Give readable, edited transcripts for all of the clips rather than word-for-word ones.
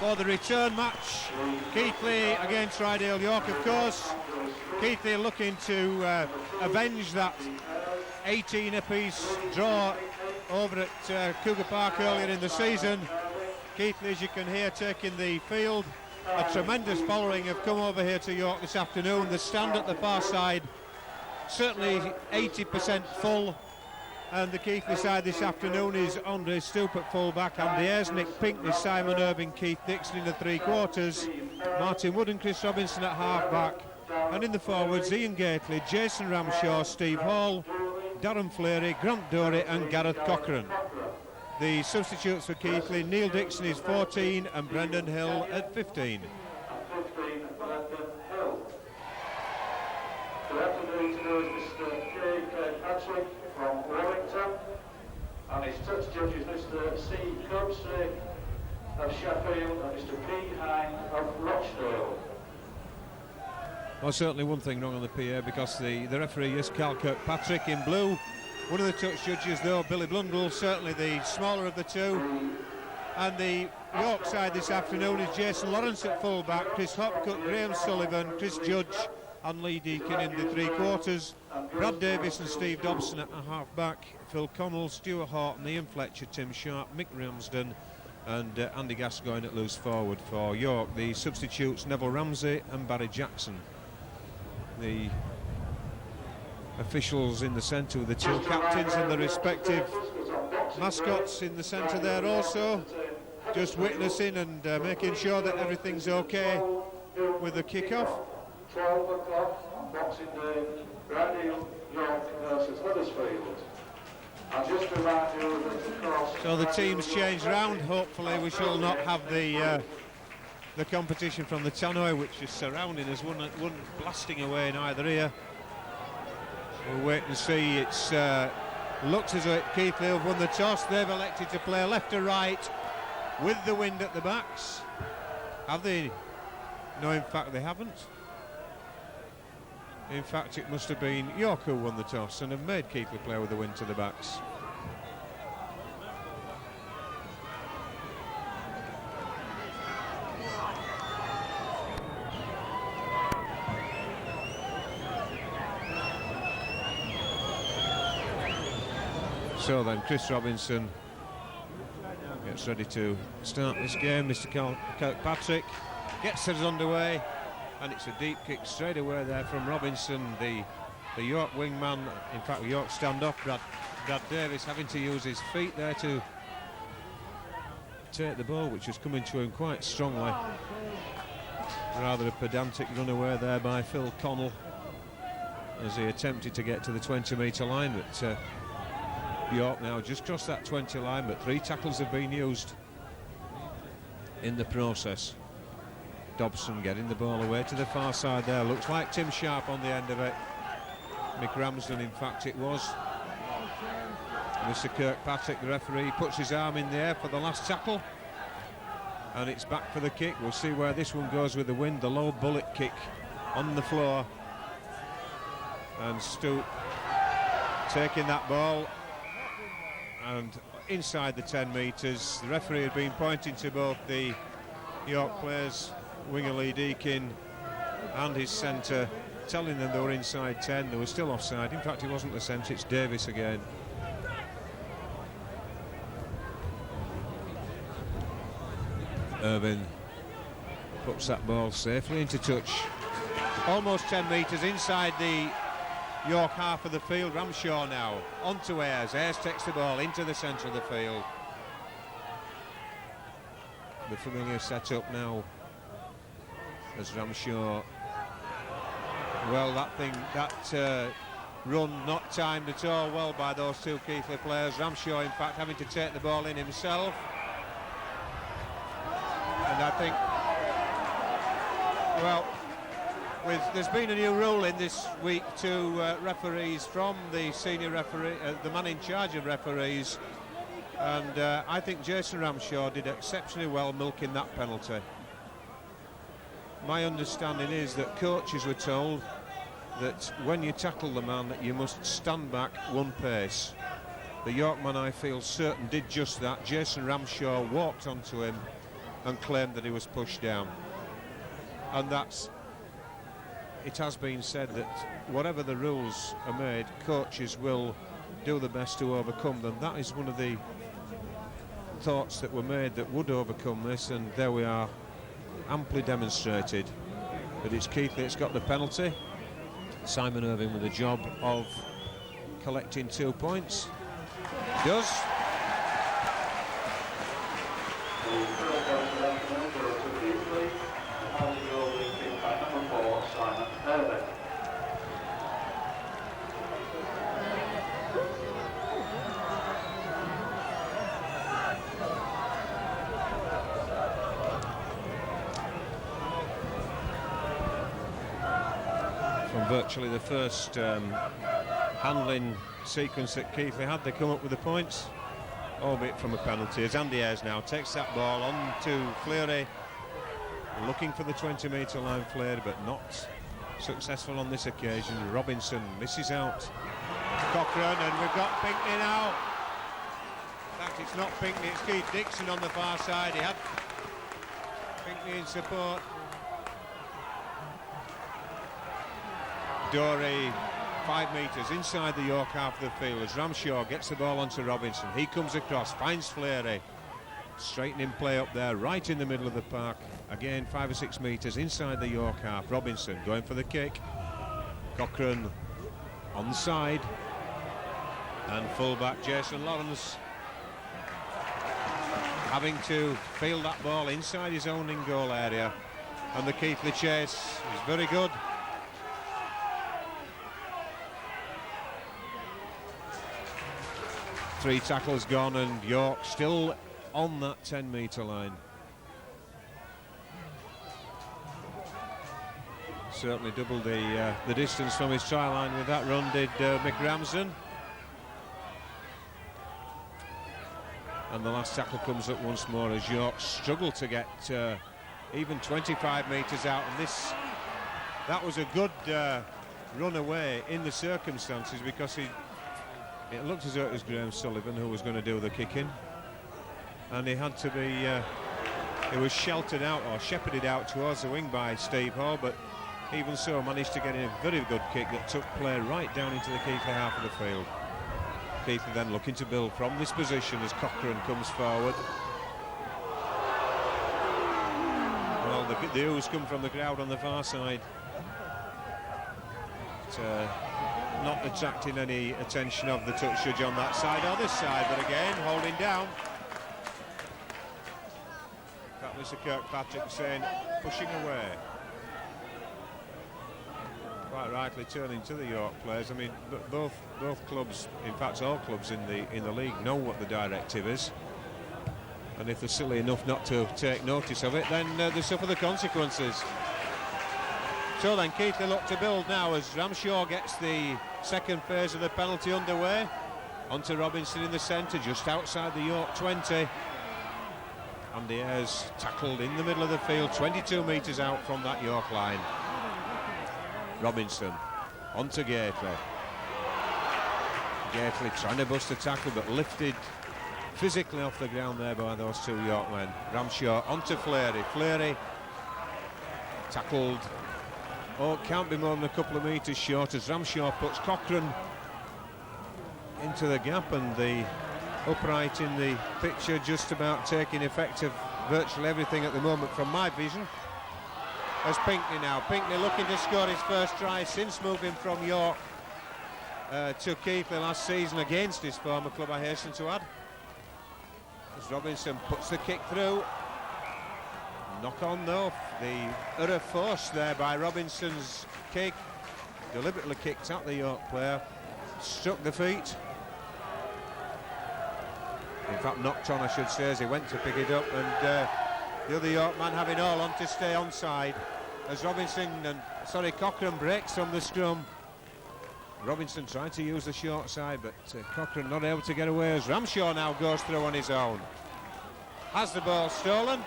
for the return match. Keighley against Rydale York, of course. Keighley looking to avenge that 18 apiece draw over at Cougar Park earlier in the season. Keighley, as you can hear, taking the field. A tremendous following have come over here to York this afternoon. The stand at the far side certainly 80% full, and the Keighley side this afternoon is Andre Stoop at full-back, Andy Ayres, Nick Pinkney, Simon Irving, Keith Dixon in the three-quarters, Martin Wood and Chris Robinson at half-back, and in the forwards Ian Gately, Jason Ramshaw, Steve Hall, Darren Fleary, Grant Dory and Gareth Cochran. The substitutes for Keighley, Neil Dixon is 14 and Brendan Hill at 15. Good afternoon to Mr. K. Patrick from Wellington, and his touch judge is Mr. C. Cubsey of Sheffield and Mr. P. Hine of Rochdale. Well, certainly one thing wrong on the PA, because the referee is Carl Kirkpatrick in blue. One of the touch judges, though, Billy Blundell, certainly the smaller of the two. And the York side this afternoon is Jason Lawrence at full-back, Chris Hopcutt, Graham Sullivan, Chris Judge and Lee Deakin in the three-quarters, Brad Davis and Steve Dobson at half-back, Phil Connell, Stuart Horton, Ian Fletcher, Tim Sharp, Mick Ramsden and Andy Gascoigne at loose forward for York. The substitutes, Neville Ramsey and Barry Jackson. The officials in the centre with the two captains and the respective mascots in the centre there also, just witnessing and making sure that everything's okay with the kick-off. 12 o'clock on Boxing Day, Rydale York versus Huddersfield. And just to remind you that the cross... So the teams change round. Hopefully we shall not have the competition from the tannoy which is surrounding us, one blasting away in either ear. We'll wait and see. It's looks as though Keighley have won the toss. They've elected to play left to right with the wind at the backs. Have they? No, in fact they haven't. In fact, it must have been York who won the toss and have made Keighley play with the wind to the backs. So then, Chris Robinson gets ready to start this game. Mr. Kirkpatrick gets us underway, and it's a deep kick straight away there from Robinson, the York wingman. In fact, York standoff, Brad Davis having to use his feet there to take the ball, which was coming to him quite strongly. Rather a pedantic runaway there by Phil Connell as he attempted to get to the 20-metre line, but York now just crossed that 20 line, but 3 tackles have been used in the process. Dobson getting the ball away to the far side there. Looks like Tim Sharp on the end of it. Mick Ramsden, in fact, it was. Mr. Kirkpatrick, the referee, puts his arm in the air for the last tackle. And it's back for the kick. We'll see where this one goes with the wind. The low bullet kick on the floor. And Stoop taking that ball. And inside the 10 metres, the referee had been pointing to both the York players, winger Lee Deakin and his centre, telling them they were inside 10. They were still offside. In fact, it wasn't the centre, it's Davis again. Irvin puts that ball safely into touch. Almost 10 metres inside the York half of the field. Ramshaw now onto Ayres. Ayres takes the ball into the centre of the field. The familiar setup now as Ramshaw. Well, that run not timed at all well by those two Keighley players. Ramshaw, in fact, having to take the ball in himself. And I think, well, there's been a new rule in this week to referees from the senior referee, the man in charge of referees, and I think Jason Ramshaw did exceptionally well milking that penalty. My understanding is that coaches were told that when you tackle the man that you must stand back one pace. The York man, I feel certain, did just that. Jason Ramshaw walked onto him and claimed that he was pushed down. And it has been said that whatever the rules are made, coaches will do the best to overcome them. That is one of the thoughts that were made that would overcome this, and there we are, amply demonstrated. But it's Keighley that's got the penalty. Simon Irving with the job of collecting 2 points. Does. From virtually the first handling sequence that Keighley had, they come up with the points, albeit from a penalty, as Andy Ayres now takes that ball on to Fleury, looking for the 20-metre line. Fleury, but not successful on this occasion. Robinson misses out Cochrane, and we've got Pinckney now. In fact, it's not Pinckney, it's Keith Dixon on the far side. He had Pinckney in support. Dorey 5 metres inside the York half of the field as Ramshaw gets the ball onto Robinson. He comes across, finds Fleury, straightening play up there right in the middle of the park. Again 5 or 6 metres inside the York half. Robinson going for the kick. Cochrane on the side, and fullback Jason Lawrence having to field that ball inside his own in-goal area, and the Keighley chase is very good. Three tackles gone, and York still on that 10-metre line. Certainly doubled the distance from his try line with that run, did Mick Ramsden. And the last tackle comes up once more as York struggled to get even 25 metres out. And that was a good run away in the circumstances, because it looked as though it was Graham Sullivan who was going to do the kicking, and he had to be he was sheltered out or shepherded out towards the wing by Steve Hall, but even so managed to get in a very good kick that took play right down into the Keighley half of the field. Keighley then looking to build from this position as Cochrane comes forward. Well, the ooze come from the crowd on the far side. Not attracting any attention of the touch judge on that side or this side, but again holding down. In fact, Mr. Kirkpatrick saying pushing away. Quite rightly turning to the York players. I mean, both clubs, in fact all clubs in the league, know what the directive is, and if they're silly enough not to take notice of it, then they suffer the consequences. So then Keighley look to build now as Ramshaw gets the second phase of the penalty underway. Onto Robinson in the centre, just outside the York 20. Andy Ayres tackled in the middle of the field, 22 metres out from that York line. Robinson onto Gately. Gately trying to bust a tackle, but lifted physically off the ground there by those two York men. Ramshaw onto Fleury. Fleury tackled. Oh, it can't be more than a couple of metres short as Ramshaw puts Cochrane into the gap, and the upright in the picture just about taking effect of virtually everything at the moment from my vision. As Pinckney now. Pinckney looking to score his first try since moving from York to Keighley last season against his former club, I hasten to add. As Robinson puts the kick through. Knock on though, the error forced there by Robinson's kick, deliberately kicked at the York player, struck the feet, in fact knocked on I should say as he went to pick it up, and the other York man having all on to stay onside as Cochrane breaks from the scrum. Robinson trying to use the short side, but Cochrane not able to get away as Ramshaw now goes through on his own. Has the ball stolen.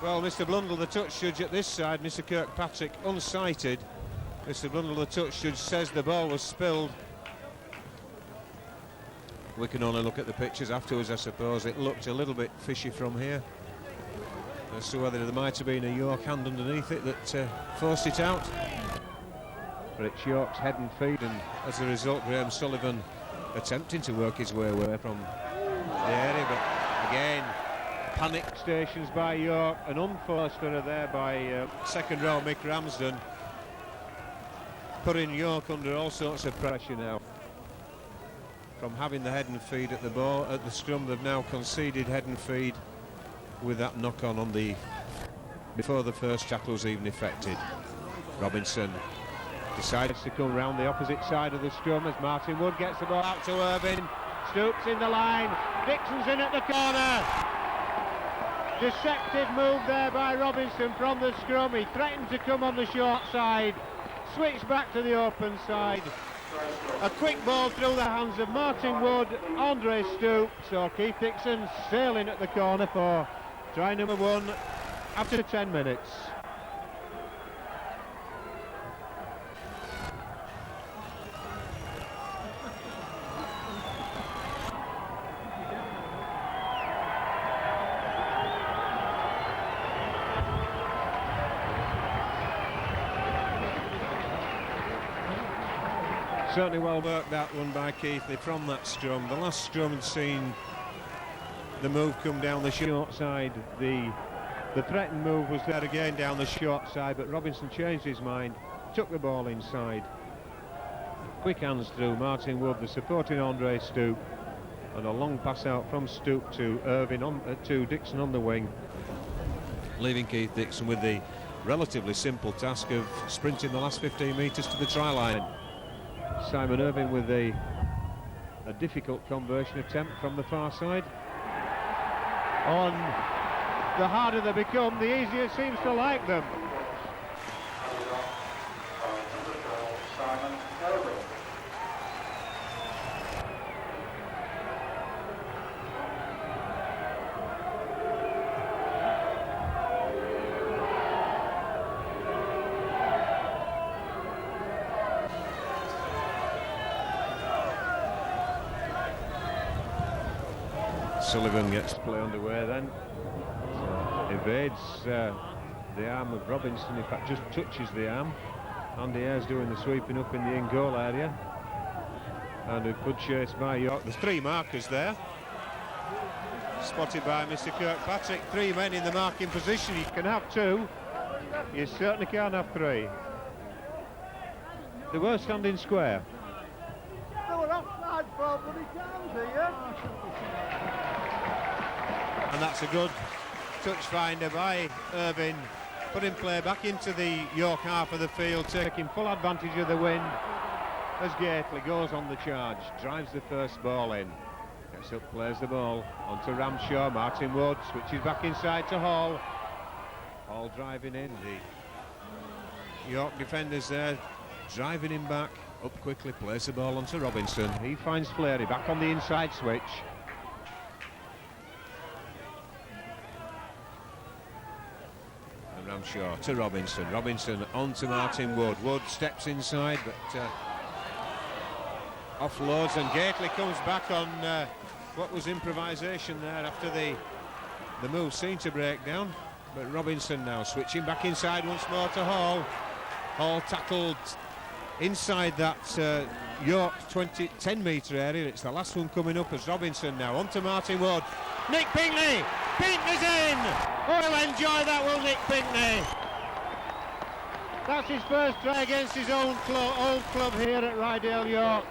Well, Mr. Blundell, the touch judge at this side, Mr. Kirkpatrick, unsighted. Mr. Blundell, the touch judge, says the ball was spilled. We can only look at the pictures afterwards, I suppose. It looked a little bit fishy from here as to whether there might have been a York hand underneath it that forced it out. But it's York's head and feet, and as a result, Graham Sullivan attempting to work his way away from the area, but again, panic stations by York, an unforced error there by second row Mick Ramsden, putting York under all sorts of pressure now. From having the head and feed at the ball at the scrum, they've now conceded head and feed with that knock-on on the before the first tackle was even effected. Robinson decides to come round the opposite side of the scrum as Martin Wood gets the ball out to Irvine. Stoops in the line, Dixon's in at the corner. Deceptive move there by Robinson from the scrum. He threatened to come on the short side, switched back to the open side. A quick ball through the hands of Martin Wood, Andre Stoops, so Keith Dixon sailing at the corner for try number 1 after 10 minutes. Certainly well worked, that one by Keighley from that scrum. The last scrum had seen the move come down the short side. The threatened move was there again down the short side, but Robinson changed his mind, took the ball inside. Quick hands through Martin Wood, the supporting Andre Stoop, and a long pass out from Stoop to Irvine to Dixon on the wing, leaving Keith Dixon with the relatively simple task of sprinting the last 15 metres to the try line. Simon Irvine with a difficult conversion attempt from the far side. On the harder they become, the easier it seems to like them. Simon Irvine. Sullivan gets play underway then. Evades the arm of Robinson, in fact just touches the arm. Andy Ayres doing the sweeping up in the in-goal area. And a good chase by York. There's 3 markers there. Spotted by Mr. Kirkpatrick. 3 men in the marking position. You can have 2. You certainly can't have 3. They were standing square. They were offside for bloody times here. And that's a good touch finder by Irvine, putting play back into the York half of the field, taking full advantage of the wind as Keighley goes on the charge, drives the first ball in, gets up, plays the ball onto Ramshaw. Martin Wood switches back inside to Hall. Hall driving in, the York defenders there driving him back, up quickly, plays the ball onto Robinson. He finds Fleury back on the inside switch. Ramshaw to Robinson. Robinson on to Martin Wood. Wood steps inside, but offloads, and Keighley comes back on what was improvisation there after the move seemed to break down. But Robinson now switching back inside once more to Hall. Hall tackled inside that York 10 metre area. It's the last one coming up as Robinson now on to Martin Wood. Nick Pinkney! Pinkney's in! Oh, he'll enjoy that, will Nick Pinkney? That's his first try against his old club here at Rydale York.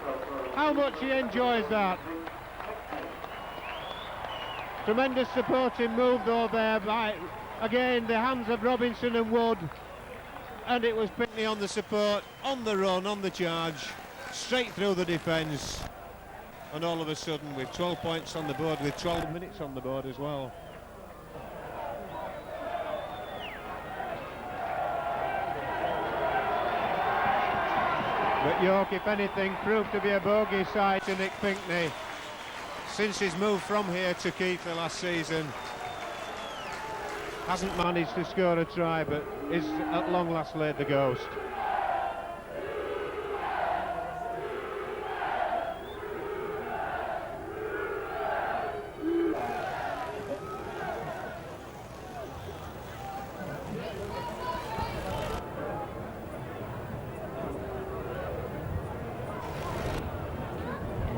How much he enjoys that. Tremendous supporting move though there by, again, the hands of Robinson and Wood. And it was Pinkney on the support, on the run, on the charge, straight through the defence. And all of a sudden, with 12 points on the board, with 12 minutes on the board as well. But York, if anything, proved to be a bogey side to Nick Pinkney. Since his move from here to Keighley last season, hasn't managed to score a try, but is at long last laid the ghost.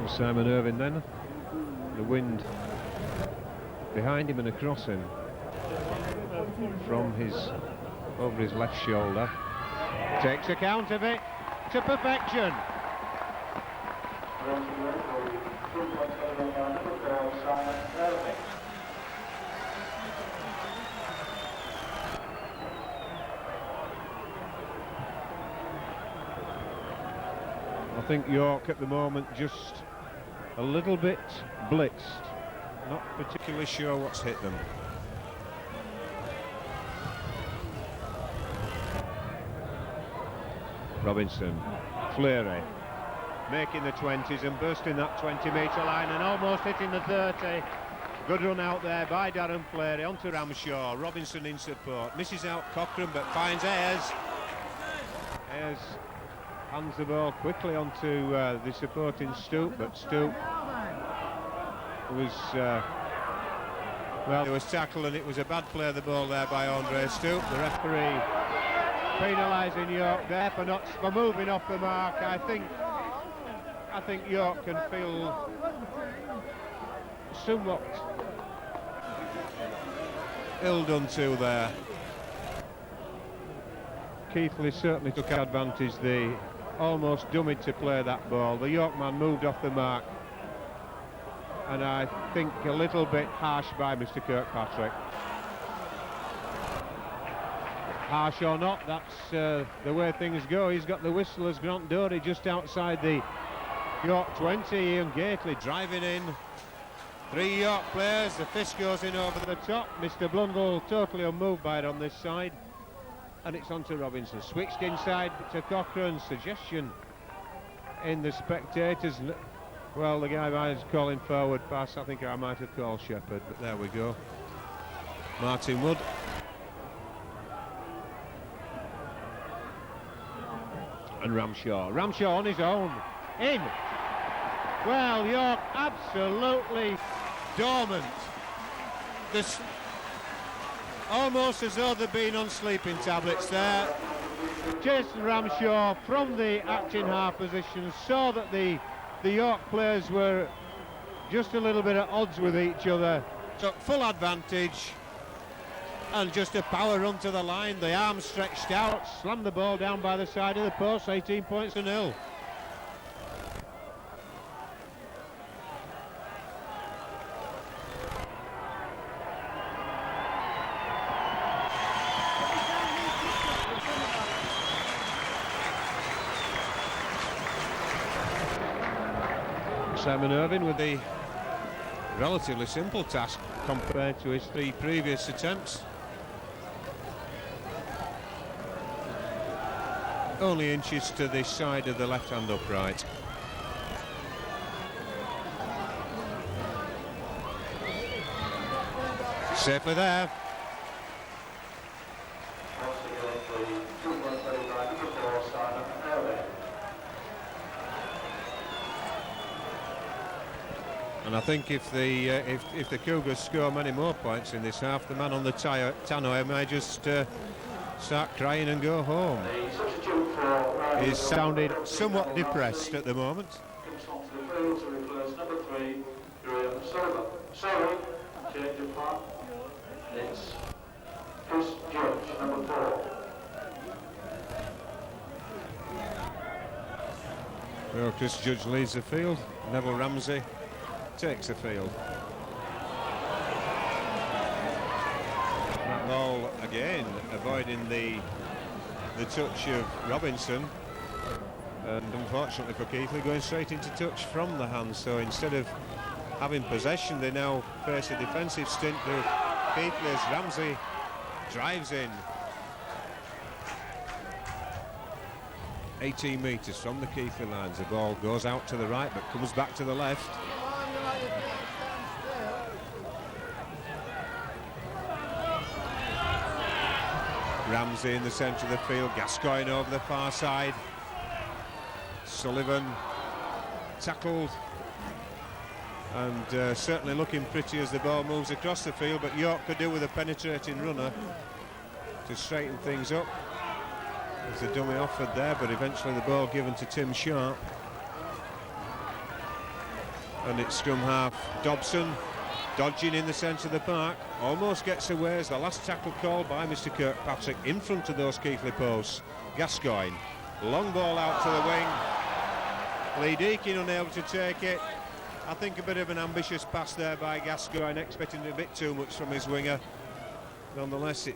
Simon Irvine then, the wind behind him and across him from over his left shoulder, takes account of it to perfection. I think York at the moment just a little bit blitzed, not particularly sure what's hit them. Robinson, Fleury, making the 20s and bursting that 20-metre line and almost hitting the 30. Good run out there by Darren Fleury onto Ramshaw. Robinson in support, misses out Cochrane but finds Ayres. Ayres hands the ball quickly onto the supporting Stoop, but Stoop was well, it was tackled and it was a bad play of the ball there by Andre Stoop. The referee penalising York there for moving off the mark. I think York can feel somewhat ill done to there. Keighley certainly took advantage. They almost dummied to play that ball. The York man moved off the mark, and I think a little bit harsh by Mr. Kirkpatrick. Harsh or not, that's the way things go. He's got the whistle as Grant Dory just outside the York 20. Ian Gately driving in. 3 York players, the fist goes in over the top. Mr. Blundell totally unmoved by it on this side. And it's on to Robinson. Switched inside to Cochrane. Suggestion in the spectators. Well, the guy was calling forward pass. I think I might have called Shepherd, but there we go. Martin Wood. And Ramshaw. Ramshaw on his own. In. Well, York absolutely dormant. This almost as though they've been on sleeping tablets there. Jason Ramshaw from the acting half position saw that the York players were just a little bit at odds with each other. Took full advantage and just a power run to the line, the arm stretched out, slammed the ball down by the side of the post. 18 points to 0. Simon Irvine with the relatively simple task compared to his 3 previous attempts. Only inches to the side of the left-hand upright. Safely there. And I think if the Cougars score many more points in this half, the man on the tannoy may just start crying and go home. He's sounded somewhat depressed at the moment. Sorry, change of plan. It's Chris Judge, number 4. Well, Chris Judge leads the field. Neville Ramsey takes the field. That ball again avoiding the touch of Robinson, and unfortunately for Keighley going straight into touch from the hand. So instead of having possession, they now face a defensive stint with Keighley as Ramsey drives in. 18 metres from the Keighley lines. The ball goes out to the right but comes back to the left. Ramsey in the centre of the field, Gascoigne over the far side. Sullivan tackled and certainly looking pretty as the ball moves across the field, but York could do with a penetrating runner to straighten things up. There's a dummy offered there, but eventually the ball given to Tim Sharp. And it's scrum half Dobson, dodging in the centre of the park, almost gets away as the last tackle called by Mr Kirkpatrick in front of those Keighley posts. Gascoigne, long ball out to the wing. Lee Deakin unable to take it. I think a bit of an ambitious pass there by Gascoigne, expecting a bit too much from his winger. Nonetheless, it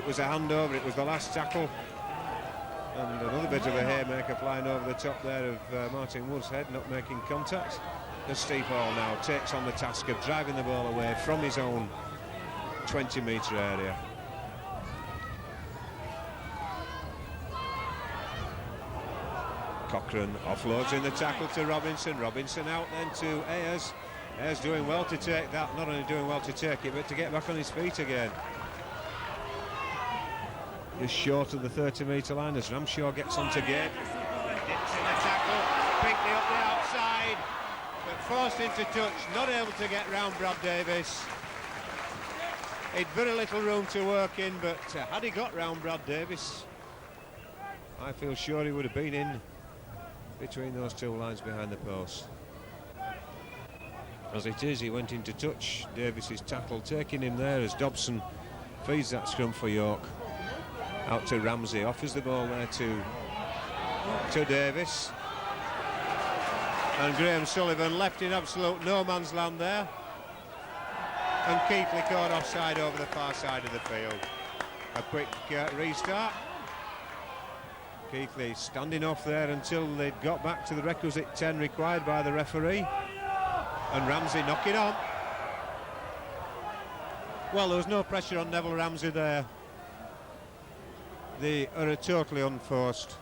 was a handover, it was the last tackle. And another bit of a haymaker flying over the top there of Martin Wood's head, not making contact. As Steve Hall now takes on the task of driving the ball away from his own 20-metre area. Cochrane offloads in the tackle to Robinson. Robinson out then to Ayers. Ayers doing well to take that, not only doing well to take it, but to get back on his feet again. Just short of the 30-metre line as Ramshaw gets onto Gabe. Dips in the tackle, Pinkley up the outside, but forced into touch, not able to get round Brad Davis. He'd very little room to work in, but had he got round Brad Davis, I feel sure he would have been in between those two lines behind the post. As it is, he went into touch. Davis's tackle taking him there as Dobson feeds that scrum for York. Out to Ramsey, offers the ball there to Davis. And Graham Sullivan left in absolute no man's land there. And Keighley caught offside over the far side of the field. A quick restart. Keighley standing off there until they'd got back to the requisite 10 required by the referee. And Ramsey knocking on. Well, there was no pressure on Neville Ramsey there. They are totally unforced.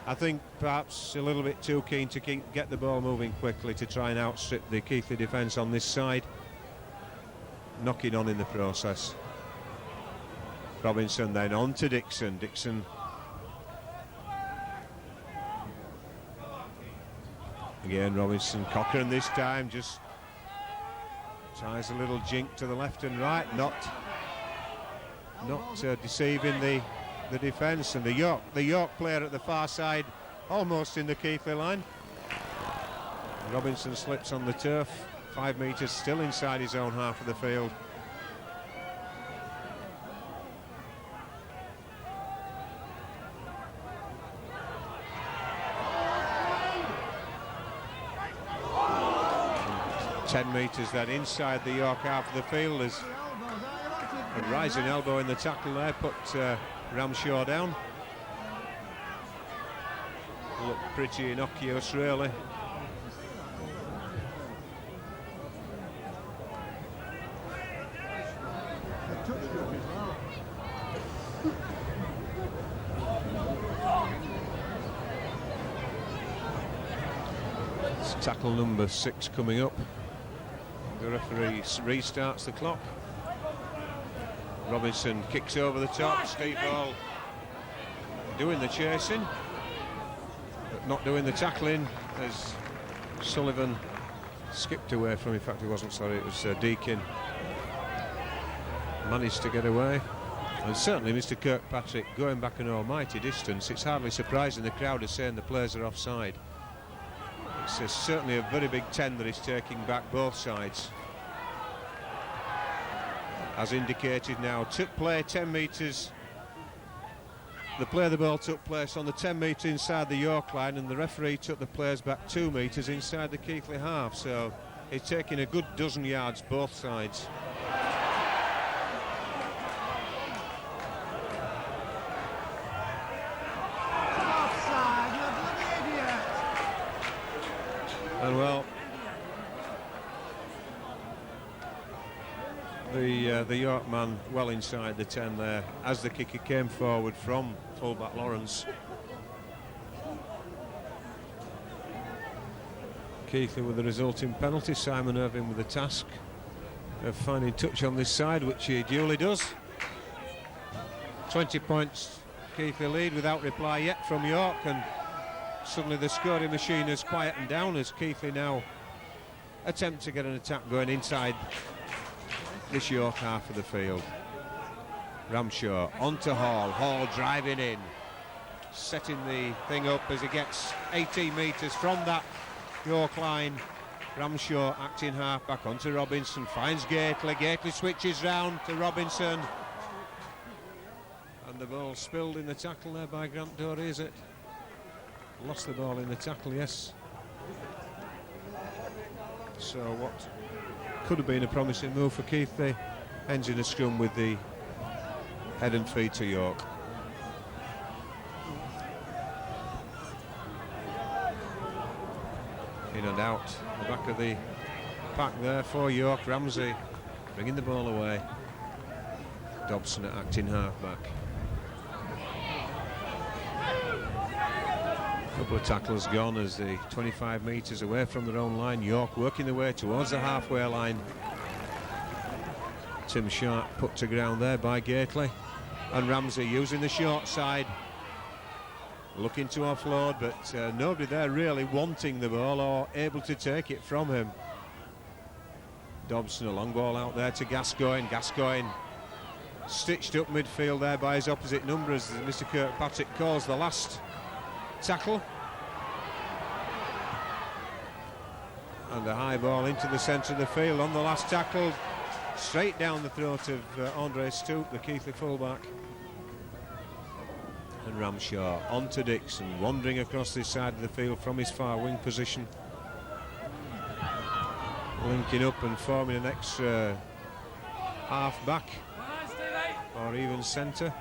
I think perhaps a little bit too keen to get the ball moving quickly to try and outstrip the Keighley defence on this side. Knocking on in the process. Robinson then on to Dixon. Dixon again, Robinson. Cochrane this time just ties a little jink to the left and right, not deceiving the defence, and the York player at the far side almost in the Keighley line. Robinson slips on the turf, 5 metres still inside his own half of the field. And 10 metres then inside the York half of the field as a rising elbow in the tackle there put Ramshaw down. Looked pretty innocuous really. It's tackle number 6 coming up. The referee restarts the clock. Robinson kicks over the top. Steve Hall doing the chasing, but not doing the tackling as Sullivan skipped away from him. In fact, he wasn't, sorry, it was Deakin. Managed to get away. And certainly Mr Kirkpatrick going back an almighty distance. It's hardly surprising the crowd are saying the players are offside. It's certainly a very big 10 that he's taking back both sides. As indicated now, took play 10 metres. The play of the ball took place on the 10 metre inside the York line, and the referee took the players back 2 metres inside the Keighley half. So he's taking a good dozen yards both sides. Offside, you bloody idiot! And well, the York man well inside the 10 there as the kicker came forward from fullback Lawrence. Keighley with the resulting penalty. Simon Irving with the task of finding touch on this side, which he duly does. 20 points Keighley lead without reply yet from York, and suddenly the scoring machine has quietened down as Keighley now attempt to get an attack going inside this York half of the field. Ramshaw onto Hall. Hall driving in. setting the thing up as he gets 18 metres from that York line. Ramshaw acting half-back onto Robinson, finds Gately. Gately switches round to Robinson. And the ball spilled in the tackle there by Grant Dory, is it? Lost the ball in the tackle, yes. So what could have been a promising move for Keighley ends in a scrum with the head and feet to York. In and out the back of the pack there for York. Ramsey bringing the ball away. Dobson at acting half-back. Couple of tackles gone as the 25 metres away from their own line. York working their way towards the halfway line. Tim Sharp put to ground there by Gately, and Ramsey using the short side, looking to offload, but nobody there really wanting the ball or able to take it from him. Dobson, a long ball out there to Gascoigne. Gascoigne stitched up midfield there by his opposite number, as Mr. Kirkpatrick calls the last tackle. And a high ball into the centre of the field on the last tackle, straight down the throat of Andre Stoop, the Keighley fullback. And Ramshaw on to Dixon, wandering across this side of the field from his far wing position, linking up and forming an extra half-back or even centre.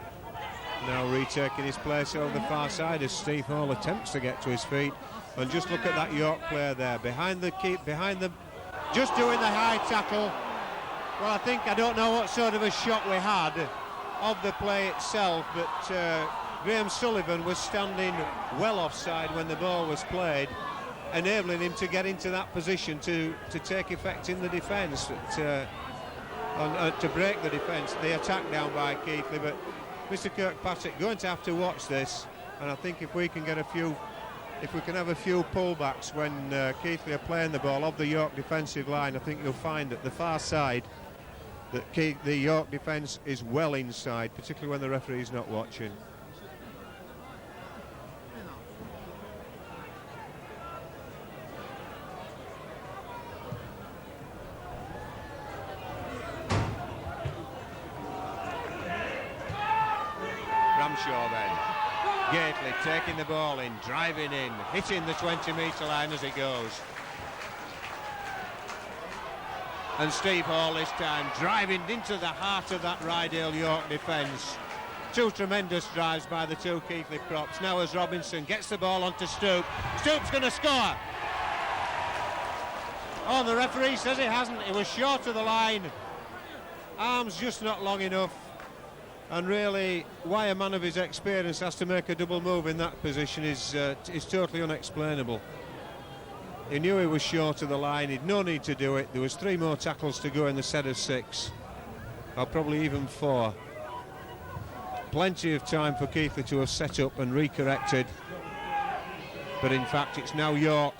Now retaking his place over the far side as Steve Hall attempts to get to his feet. And just look at that York player there, behind the just doing the high tackle. Well, I don't know what sort of a shot we had of the play itself, but Graham Sullivan was standing well offside when the ball was played, enabling him to get into that position to take effect in the defence, to break the defence, the attack down by Keighley. But Mr. Kirkpatrick going to have to watch this, and I think if we can have a few pullbacks when Keighley are playing the ball of the York defensive line, I think you'll find at the far side that the York defence is well inside, particularly when the referee's not watching. Ramshaw then. Gately taking the ball in, driving in, hitting the 20-metre line as it goes. And Steve Hall this time driving into the heart of that Rydale York defence. Two tremendous drives by the two Keighley props. Now as Robinson gets the ball onto Stoop. Stoop's going to score. Oh, the referee says it hasn't. It was short of the line. Arms just not long enough. And really, why a man of his experience has to make a double move in that position is totally unexplainable. He knew he was short of the line, he'd no need to do it. There was 3 more tackles to go in the set of 6, or probably even 4. Plenty of time for Keighley to have set up and recorrected. But in fact, it's now York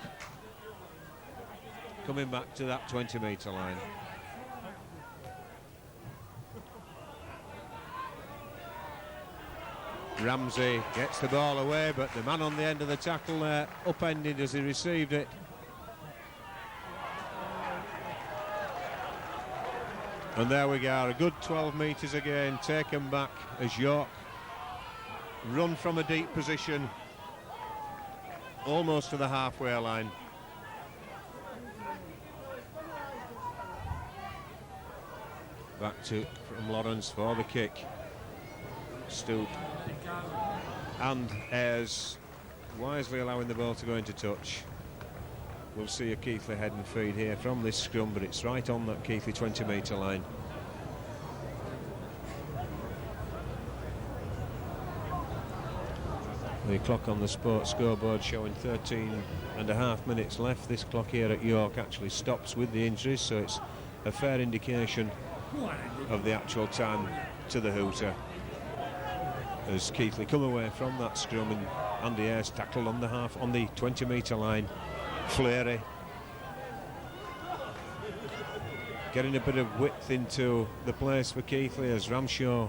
coming back to that 20-metre line. Ramsey gets the ball away, but the man on the end of the tackle there upended as he received it. And there we go, a good 12 metres again, taken back as York run from a deep position almost to the halfway line. Back from Lawrence for the kick. Stoop and Ayres wisely allowing the ball to go into touch. We'll see a Keighley head and feed here from this scrum, but it's right on that Keighley 20-metre line. The clock on the sports scoreboard showing 13.5 minutes left. This clock here at York actually stops with the injuries, so it's a fair indication of the actual time to the hooter. As Keighley come away from that scrum, and Andy Ayres tackled on the 20-metre line. Fleury getting a bit of width into the place for Keighley as Ramshaw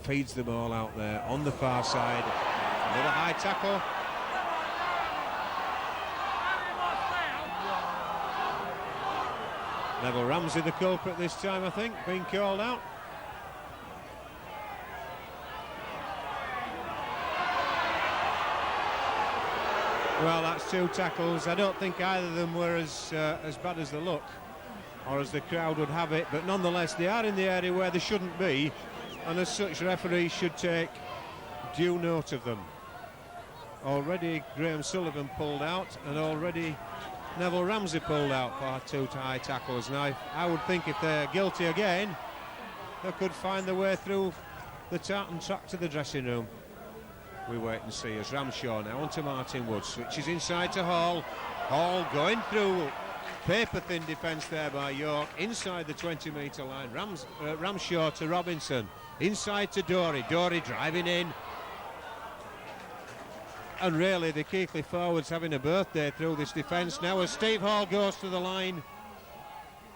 feeds the ball out there on the far side. Another high tackle. Neville Ramsey the culprit this time, I think, being called out. Well, that's 2 tackles. I don't think either of them were as bad as they look, or as the crowd would have it, but nonetheless they are in the area where they shouldn't be, and as such referees should take due note of them. Already Graham Sullivan pulled out, and already Neville Ramsey pulled out for 2 high tackles. Now I would think if they're guilty again, they could find their way through the tartan track to the dressing room. We wait and see as Ramshaw now onto Martin Wood, switches inside to Hall. Hall going through, paper-thin defence there by York, inside the 20-metre line. Ramshaw to Robinson, inside to Dory. Dory driving in. And really the Keighley forwards having a birthday through this defence now as Steve Hall goes to the line.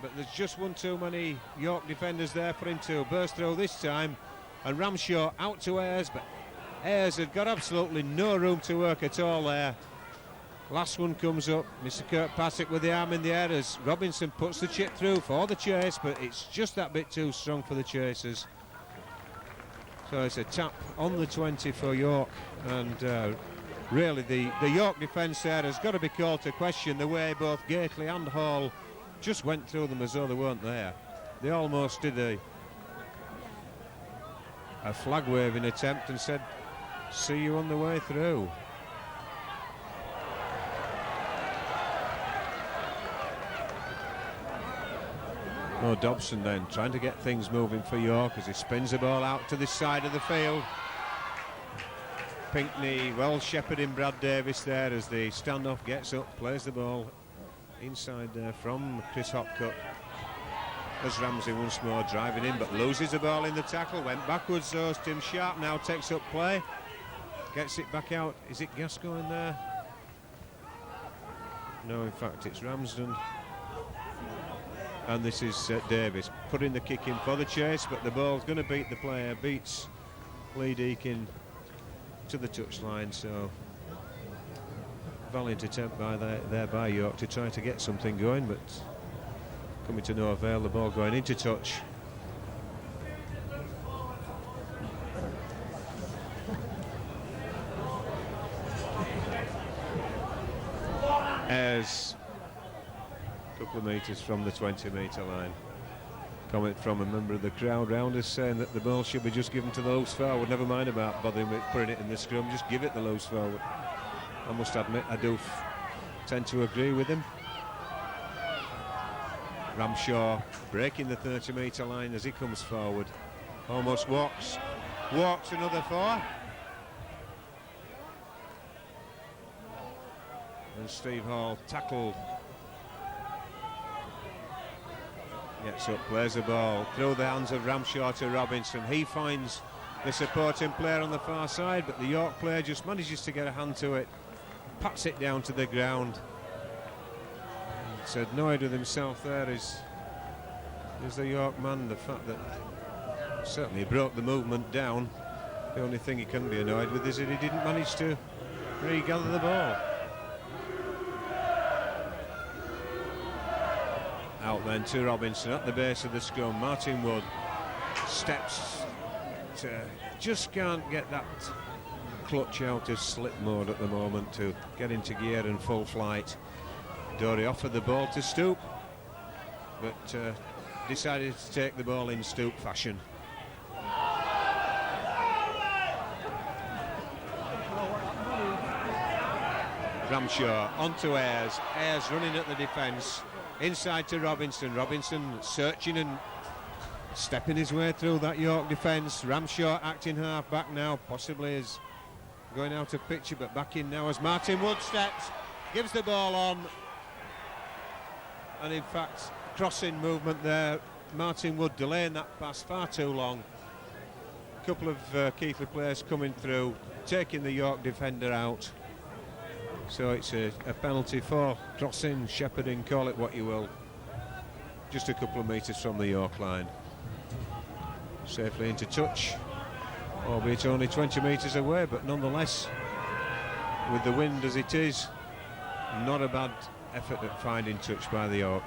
But there's just one too many York defenders there for him to burst through this time. And Ramshaw out to Ayres, but Ayres had got absolutely no room to work at all there. Last one comes up, Mr. Kirkpatrick with the arm in the air as Robinson puts the chip through for the chase, but it's just that bit too strong for the chasers. So it's a tap on the 20 for York, and really the York defence there has got to be called to question the way both Gately and Hall just went through them as though they weren't there. They almost did a flag waving attempt and said, see you on the way through. Oh, Dobson then trying to get things moving for York as he spins the ball out to this side of the field. Pinkney well shepherding Brad Davis there as the standoff gets up, plays the ball inside there from Chris Hopcutt. As Ramsey once more driving in but loses the ball in the tackle, went backwards though as Tim Sharp now takes up play, gets it back out. Is it Gascoigne there? No, in fact it's Ramsden, and this is Davis putting the kick in for the chase, but the ball's going to beat the player, beats Lee Deakin to the touchline. So valiant attempt by York to try to get something going, but coming to no avail. The ball going into touch. As a couple of metres from the 20-metre line. Comment from a member of the crowd round us saying that the ball should be just given to the loose forward. Never mind about bothering with putting it in the scrum, just give it the loose forward. I must admit I do tend to agree with him. Ramshaw breaking the 30-metre line as he comes forward. Almost walks another 4. And Steve Hall tackled. Gets up, plays the ball through the hands of Ramshaw to Robinson. He finds the supporting player on the far side, but the York player just manages to get a hand to it, pats it down to the ground. And annoyed with himself there is the York man. The fact that certainly he broke the movement down. The only thing he can be annoyed with is that he didn't manage to regather the ball. Out then to Robinson at the base of the scrum. Martin Wood steps to, just can't get that clutch out of slip mode at the moment to get into gear and full flight. Dory offered the ball to Stoop, but decided to take the ball in Stoop fashion. Ramshaw onto Ayres. Ayres running at the defence. Inside to Robinson. Robinson searching and stepping his way through that York defence. Ramshaw acting half back now, possibly as going out of picture, but back in now as Martin Wood steps, gives the ball on, and in fact crossing movement there. Martin Wood delaying that pass far too long. A couple of Keighley players coming through, taking the York defender out. So it's a penalty for crossing, shepherding, call it what you will. Just a couple of metres from the York line. Safely into touch. albeit only 20 metres away, but nonetheless, with the wind as it is, not a bad effort at finding touch by the York.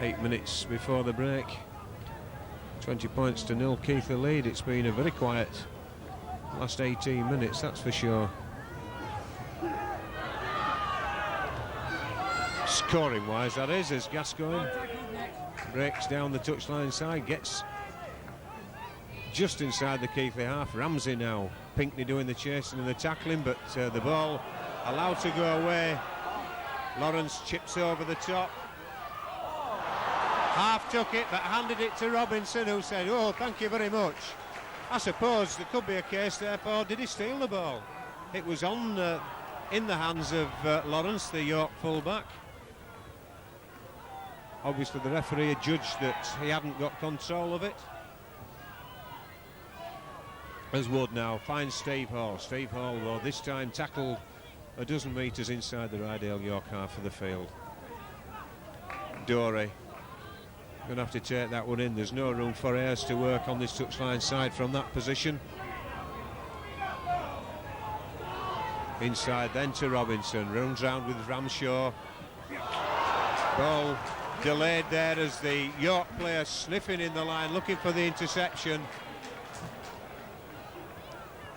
8 minutes before the break, 20 points to 0, Keighley lead. It's been a very quiet last 18 minutes, that's for sure. Scoring wise, that is, as Gascoigne breaks down the touchline side, gets just inside the Keighley half. Ramsey now, Pinckney doing the chasing and the tackling, but the ball allowed to go away. Lawrence chips over the top. Half took it, but handed it to Robinson, who said, "Oh, thank you very much." I suppose there could be a case, therefore, did he steal the ball? It was on in the hands of Lawrence, the York full-back. Obviously, the referee had judged that he hadn't got control of it. As Wood now finds Steve Hall. Steve Hall, though, this time tackled a dozen metres inside the Rydale York half of the field. Dorey going to have to take that one in. There's no room for Ayres to work on this touchline side from that position. Inside then to Robinson, runs round with Ramshaw. Ball delayed there as the York player sniffing in the line, looking for the interception.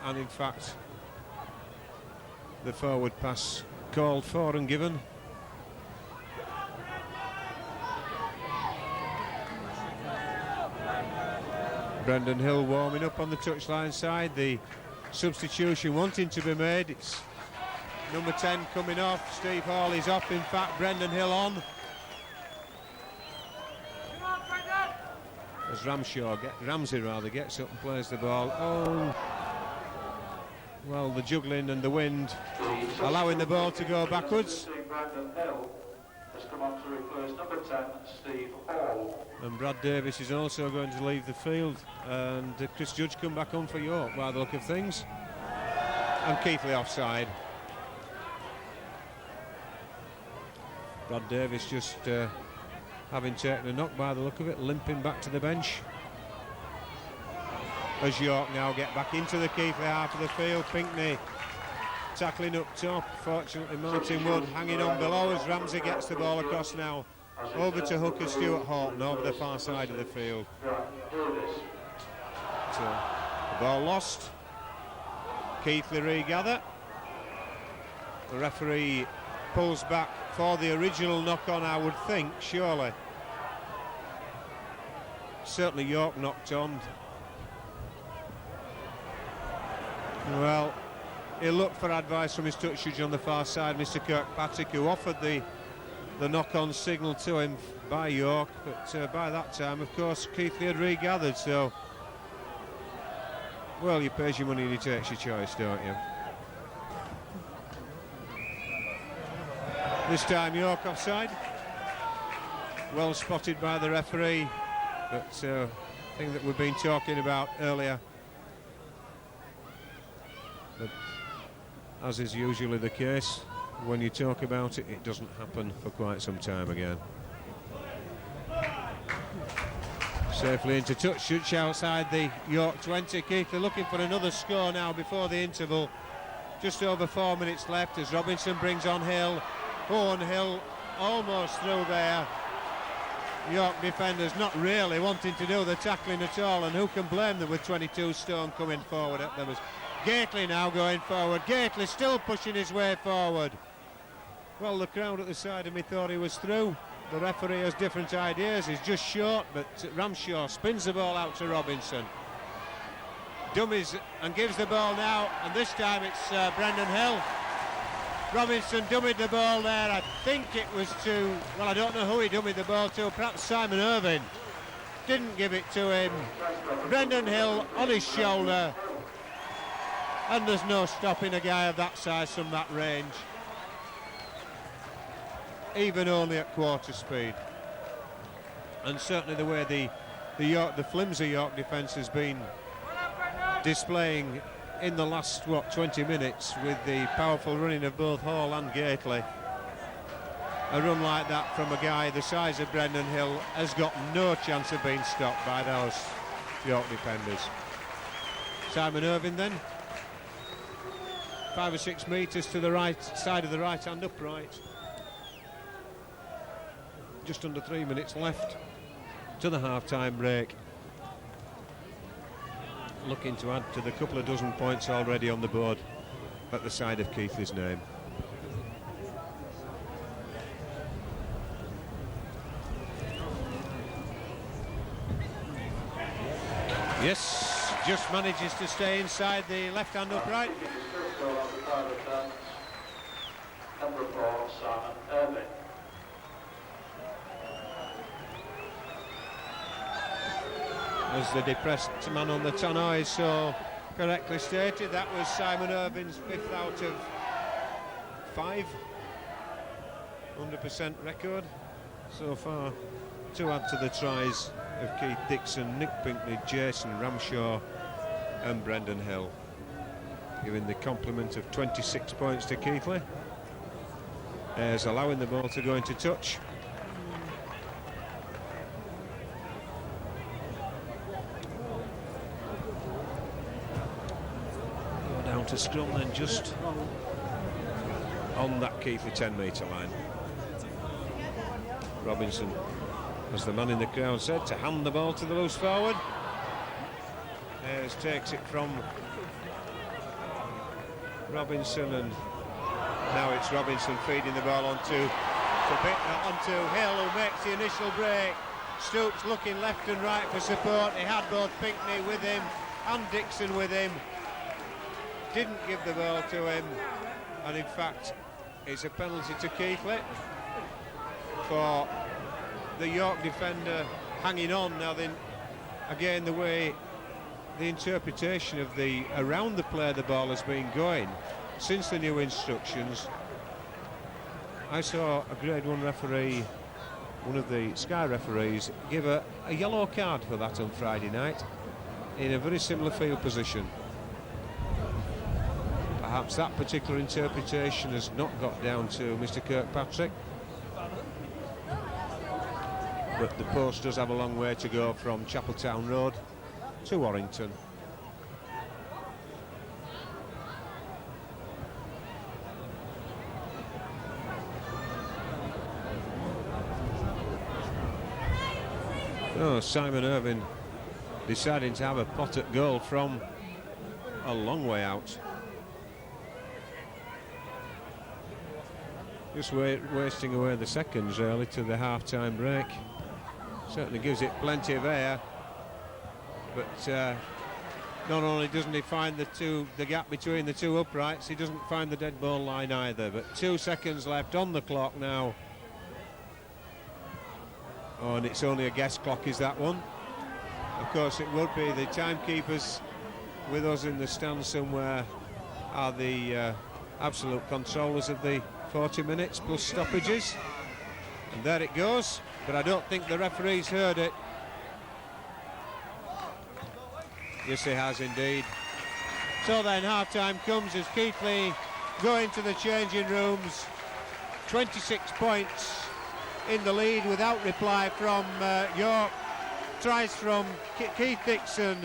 And in fact, the forward pass called for and given. Brendan Hill warming up on the touchline side. The substitution wanting to be made. It's number 10 coming off. Steve Hall is off. In fact, Brendan Hill on. As Ramsey gets up and plays the ball. Oh, well, the juggling and the wind allowing the ball to go backwards. Brendan Hill has come on to replace number 10, Steve Hall. And Brad Davis is also going to leave the field, and Chris Judge come back on for York by the look of things. And Keighley offside. Brad Davis just having taken a knock by the look of it, limping back to the bench. As York now get back into the Keighley half of the field. Pinckney tackling up top. Fortunately, Martin Wood hanging on below as Ramsey gets the ball across now. Over to hooker Stuart Horton over the far side of the field. So, the ball lost. Keighley regather. The referee pulls back for the original knock-on, I would think, surely. Certainly York knocked on. Well, he'll look for advice from his touch judge on the far side, Mr. Kirkpatrick, who offered the knock-on signal to him by York, but by that time, of course, Keighley had regathered, so... Well, you pays your money and you takes your choice, don't you? This time York offside. Well spotted by the referee, but thing that we've been talking about earlier. But as is usually the case, when you talk about it, it doesn't happen for quite some time again. Safely into touch outside the York 20. Keighley looking for another score now before the interval. Just over 4 minutes left as Robinson brings on Hill. And Hill almost through there. York defenders not really wanting to do the tackling at all, and who can blame them with 22 stone coming forward at them. As Gately now going forward. Gately still pushing his way forward. Well, the crowd at the side of me thought he was through. The referee has different ideas. He's just short, but Ramshaw spins the ball out to Robinson. Dummies and gives the ball now, and this time it's Brendan Hill. Robinson dummied the ball there. I think it was to, well, I don't know who he dummied the ball to, perhaps Simon Irvine. Didn't give it to him. Brendan Hill on his shoulder. And there's no stopping a guy of that size from that range. Even only at quarter speed. And certainly the way the flimsy York defence has been displaying in the last, 20 minutes with the powerful running of both Hall and Gately. A run like that from a guy the size of Brendan Hill has got no chance of being stopped by those York defenders. Simon Irvine then, 5 or 6 metres to the right side of the right-hand upright. Just under 3 minutes left to the half-time break. Looking to add to the couple of dozen points already on the board at the side of Keighley's name. Yes, just manages to stay inside the left-hand upright. Number 4, Simon Irvine. As the depressed man on the tannoy so correctly stated, that was Simon Irvine's 5th out of 5. 100% record so far to add to the tries of Keith Dixon, Nick Pinkney, Jason Ramshaw and Brendan Hill, giving the complement of 26 points to Keighley. As allowing the ball to go into touch. Go down to scrum then, just on that Keighley 10-metre line. Robinson, as the man in the crowd said, to hand the ball to the loose forward. Ayres takes it from Robinson, and now it's Robinson feeding the ball onto Hill, who makes the initial break. Stoops looking left and right for support. He had both Pinkney with him and Dixon with him. Didn't give the ball to him, and in fact it's a penalty to Keighley for the York defender hanging on. Now then, again, the way the interpretation of the around the play the ball has been going since the new instructions, I saw a Grade 1 referee, one of the Sky referees, give a yellow card for that on Friday night in a very similar field position. Perhaps that particular interpretation has not got down to Mr. Kirkpatrick, but the post does have a long way to go from Chapeltown Road to Warrington. Oh, Simon Irvine deciding to have a pot at goal from a long way out. Just wasting away the seconds early to the half-time break. Certainly gives it plenty of air, but not only doesn't he find the gap between the two uprights, he doesn't find the dead ball line either. But 2 seconds left on the clock now. Oh, and it's only a guess clock, is that one? Of course it would be. The timekeepers with us in the stand somewhere are the absolute controllers of the 40 minutes plus stoppages. And there it goes, but I don't think the referee's heard it. Yes, he has indeed. So then half-time comes as Keighley go into the changing rooms. 26 points in the lead without reply from York. Tries from Keith Dixon,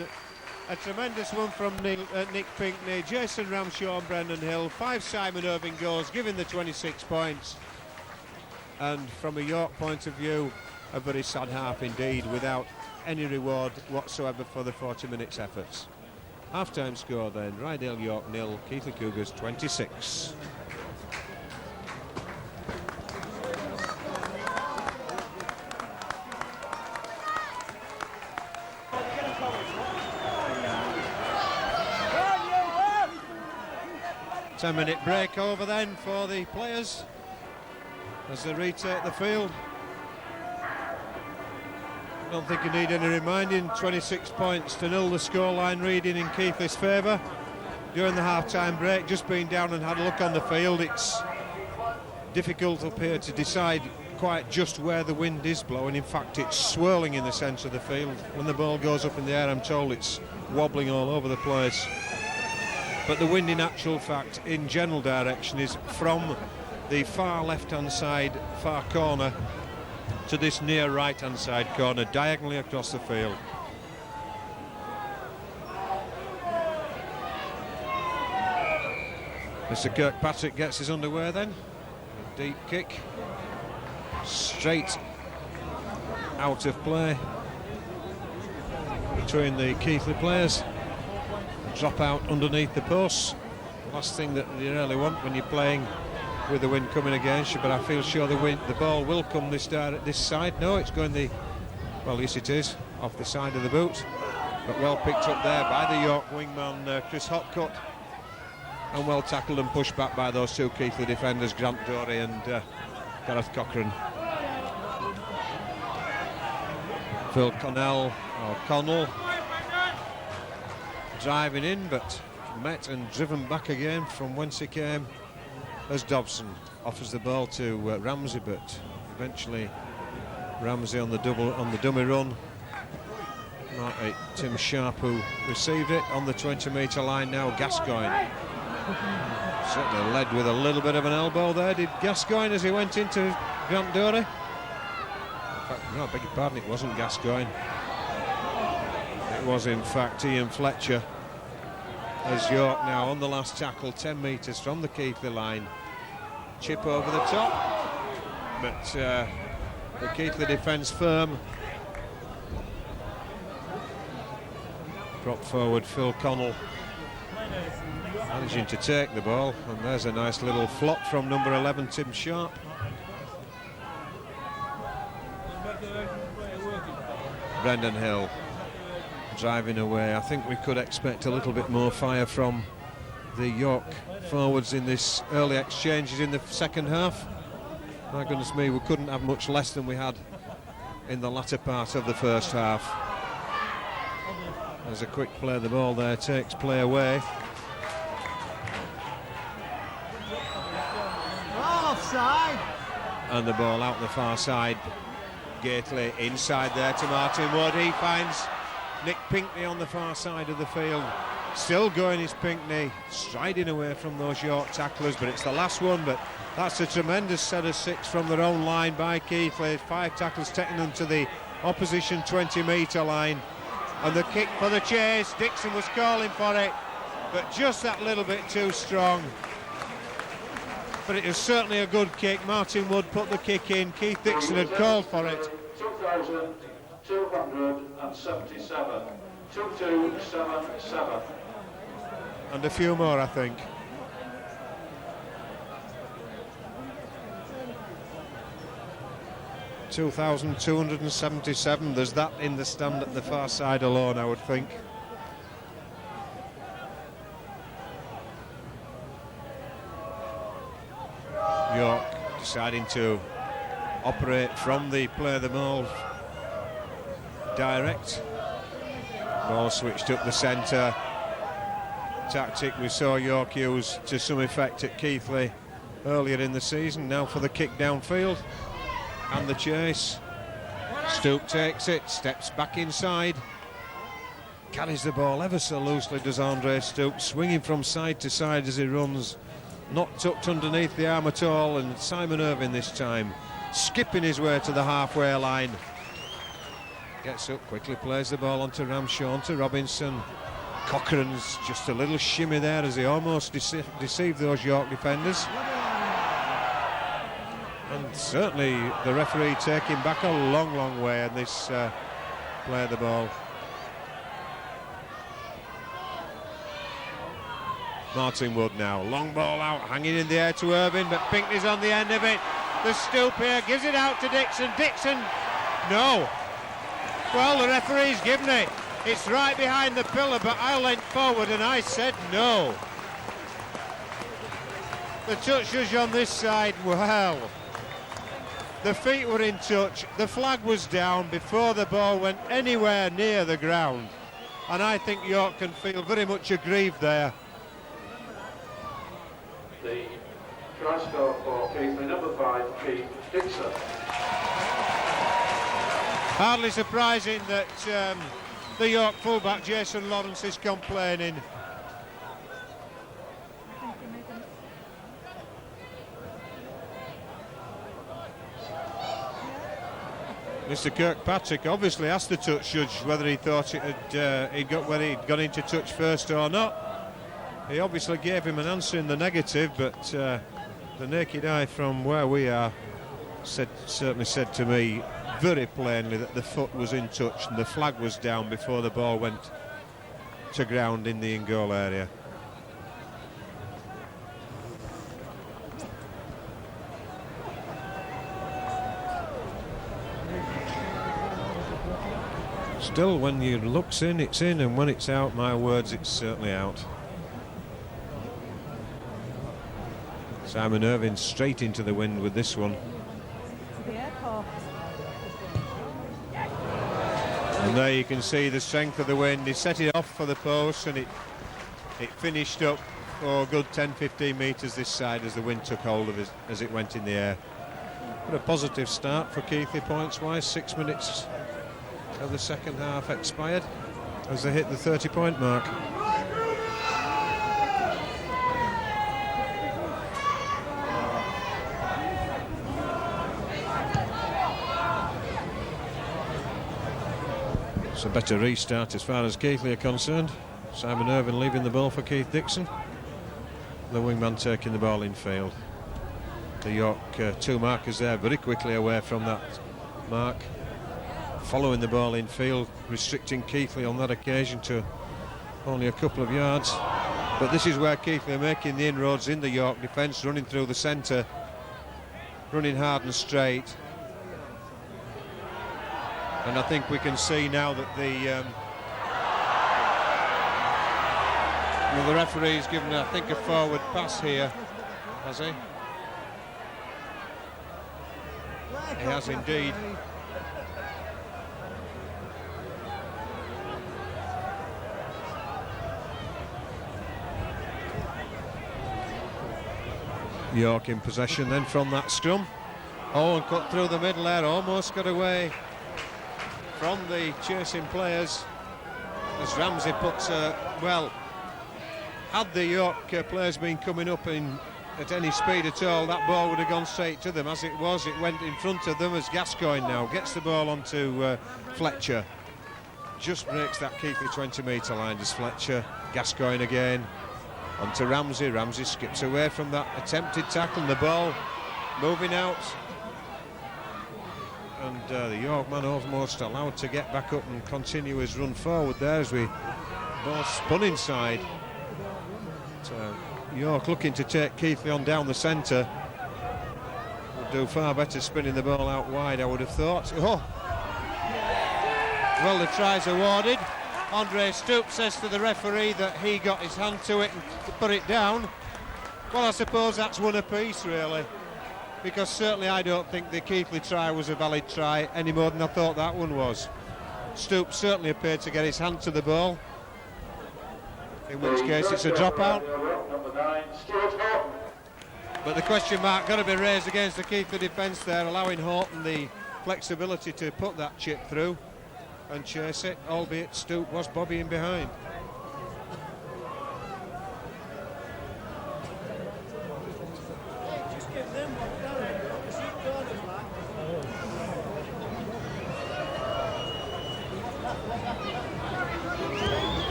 a tremendous one from Nick Pinkney, Jason Ramshaw and Brendan Hill. 5 Simon Irvine goals, giving the 26 points. And from a York point of view, a very sad half indeed, without any reward whatsoever for the 40 minutes efforts. Half-time score then, Rydale York 0, Keighley Cougars 26. Ten-minute break over then for the players as they retake the field. I don't think you need any reminding. 26 points to 0 the scoreline reading in Keighley's favour during the half-time break. Just been down and had a look on the field, it's difficult up here to decide quite just where the wind is blowing. In fact, it's swirling in the centre of the field. When the ball goes up in the air, I'm told it's wobbling all over the place. But the wind in actual fact in general direction is from the far left-hand side, far corner, to this near right-hand side corner, diagonally across the field. Mr. Kirkpatrick gets us underway then. A deep kick. Straight out of play between the Keighley players. Drop out underneath the posts. Last thing that you really want when you're playing with the wind coming against you, but I feel sure the ball will come this side. No, it's going well, yes it is, off the side of the boot, but well picked up there by the York wingman Chris Hopcutt, and well tackled and pushed back by those two Keighley defenders, Grant Dory and Gareth Cochran. Phil Connell driving in, but met and driven back again from whence he came as Dobson offers the ball to Ramsey, but eventually Ramsey on the dummy run. Right, Tim Sharp who received it on the 20-metre line now. Gascoigne certainly led with a little bit of an elbow there, did Gascoigne, as he went into Grant Dory. In fact, no, I beg your pardon, it wasn't Gascoigne. It was in fact Ian Fletcher, as York now on the last tackle, 10 metres from the Keighley line. Chip over the top, but the Keighley defence firm. Prop forward Phil Connell managing to take the ball, and there's a nice little flop from number 11 Tim Sharp. Brendan Hill driving away. I think we could expect a little bit more fire from the York forwards in this early exchanges in the second half. My goodness me, we couldn't have much less than we had in the latter part of the first half. There's a quick play, the ball there takes play away. Offside. And the ball out the far side. Gately inside there to Martin Wood. He finds Nick Pinkney on the far side of the field. Still going is Pinkney, striding away from those York tacklers, but it's the last one. But that's a tremendous set of 6 from their own line by Keighley. 5 tackles taking them to the opposition 20-metre line. And the kick for the chase, Dixon was calling for it, but just that little bit too strong. But it was certainly a good kick. Martin Wood put the kick in. Keith Dixon had called for it. 2,277. 2277. And a few more, I think. $2,277. There's that in the stand at the far side alone, I would think. York deciding to operate from the play the ball direct. Ball switched up the centre. Tactic we saw York use to some effect at Keighley earlier in the season. Now for the kick downfield and the chase. Stoop takes it, steps back inside, carries the ball ever so loosely, does Andre Stoop, swinging from side to side as he runs, not tucked underneath the arm at all. And Simon Irvine this time skipping his way to the halfway line. Gets up quickly, plays the ball onto Ramshaw, to Robinson. Cochran's just a little shimmy there as he almost deceived those York defenders. And certainly the referee taking back a long, long way in this play of the ball. Martin Wood now, long ball out, hanging in the air to Irvine, but Pinkney's on the end of it. The Stoop here, gives it out to Dixon. Dixon, no. Well, the referee's given it. It's right behind the pillar, but I leant forward and I said no. The touch judge on this side, well, the feet were in touch, the flag was down before the ball went anywhere near the ground. And I think York can feel very much aggrieved there. The try score for Keighley, number 5, Keith Dixon. Hardly surprising that the York fullback Jason Lawrence is complaining. Mr. Kirkpatrick obviously asked the touch judge whether he thought it had he'd got into touch first or not. He obviously gave him an answer in the negative, but the naked eye from where we are certainly said to me very plainly that the foot was in touch and the flag was down before the ball went to ground in the in-goal area. Still, when you look's in, it's in, and when it's out, my words, it's certainly out. Simon Irvine straight into the wind with this one. And there you can see the strength of the wind. He set it off for the post, and it finished up for a good 10-15 metres this side as the wind took hold of it as it went in the air. But a positive start for Keighley points-wise. 6 minutes of the second half expired as they hit the 30-point mark. It's a better restart as far as Keighley are concerned. Simon Irvine leaving the ball for Keith Dixon. The wingman taking the ball in field. The York two markers there very quickly away from that mark. Following the ball in field, restricting Keighley on that occasion to only a couple of yards. But this is where Keighley are making the inroads in the York defence, running through the centre, running hard and straight. And I think we can see now that the referee's given, I think, a forward pass here, has he? He has indeed. York in possession then from that scrum. Oh, and cut through the middle there, almost got away from the chasing players as Ramsey puts well, had the York players been coming up at any speed at all, that ball would have gone straight to them. As it was, it went in front of them as Gascoigne now gets the ball onto Fletcher. Just breaks that Keighley 20-metre line, does Fletcher. Gascoigne again onto Ramsey. Ramsey skips away from that attempted tackle and the ball moving out. And the York man almost allowed to get back up and continue his run forward there as we both spun inside. York looking to take Keighley on down the centre. Would do far better spinning the ball out wide, I would have thought. Oh! Well, the try's awarded. Andre Stoops says to the referee that he got his hand to it and put it down. Well, I suppose that's one apiece, really, because certainly I don't think the Keighley try was a valid try any more than I thought that one was. Stoops certainly appeared to get his hand to the ball, in which case it's a dropout. But the question mark got to be raised against the Keighley defence there, allowing Horton the flexibility to put that chip through and chase it, albeit Stoop was bobbying behind.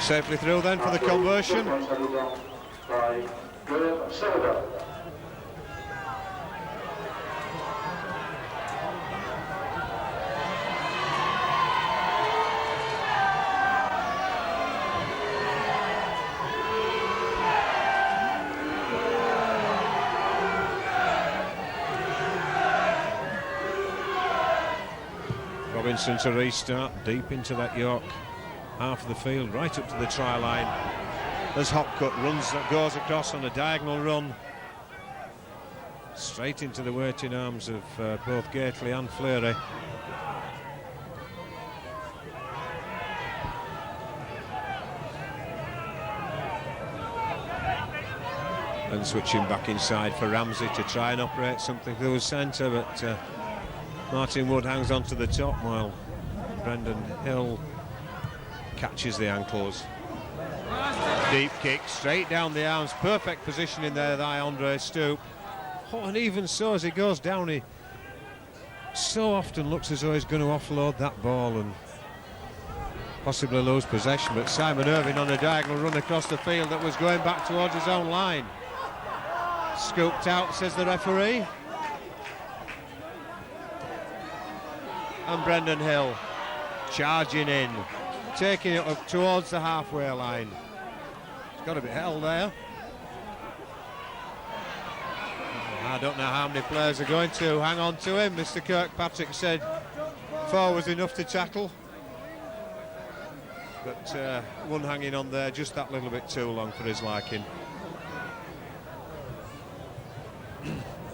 Safely through then for the conversion. Robinson to restart deep into that York half of the field, right up to the try line as Hopcutt goes across on a diagonal run straight into the waiting arms of both Gately and Fleury. And switching back inside for Ramsey to try and operate something through the centre, but Martin Wood hangs on to the top while Brendan Hill catches the ankles. Deep kick straight down the arms, perfect position in there by Andre Stoop. Oh, and even so, as he goes down, he so often looks as though he's going to offload that ball, and possibly lose possession, but Simon Irving on a diagonal run across the field that was going back towards his own line. Scooped out, says the referee. And Brendan Hill charging in, taking it up towards the halfway line. He's got a bit held there. I don't know how many players are going to hang on to him. Mr. Kirkpatrick said 4 was enough to tackle. But one hanging on there just that little bit too long for his liking.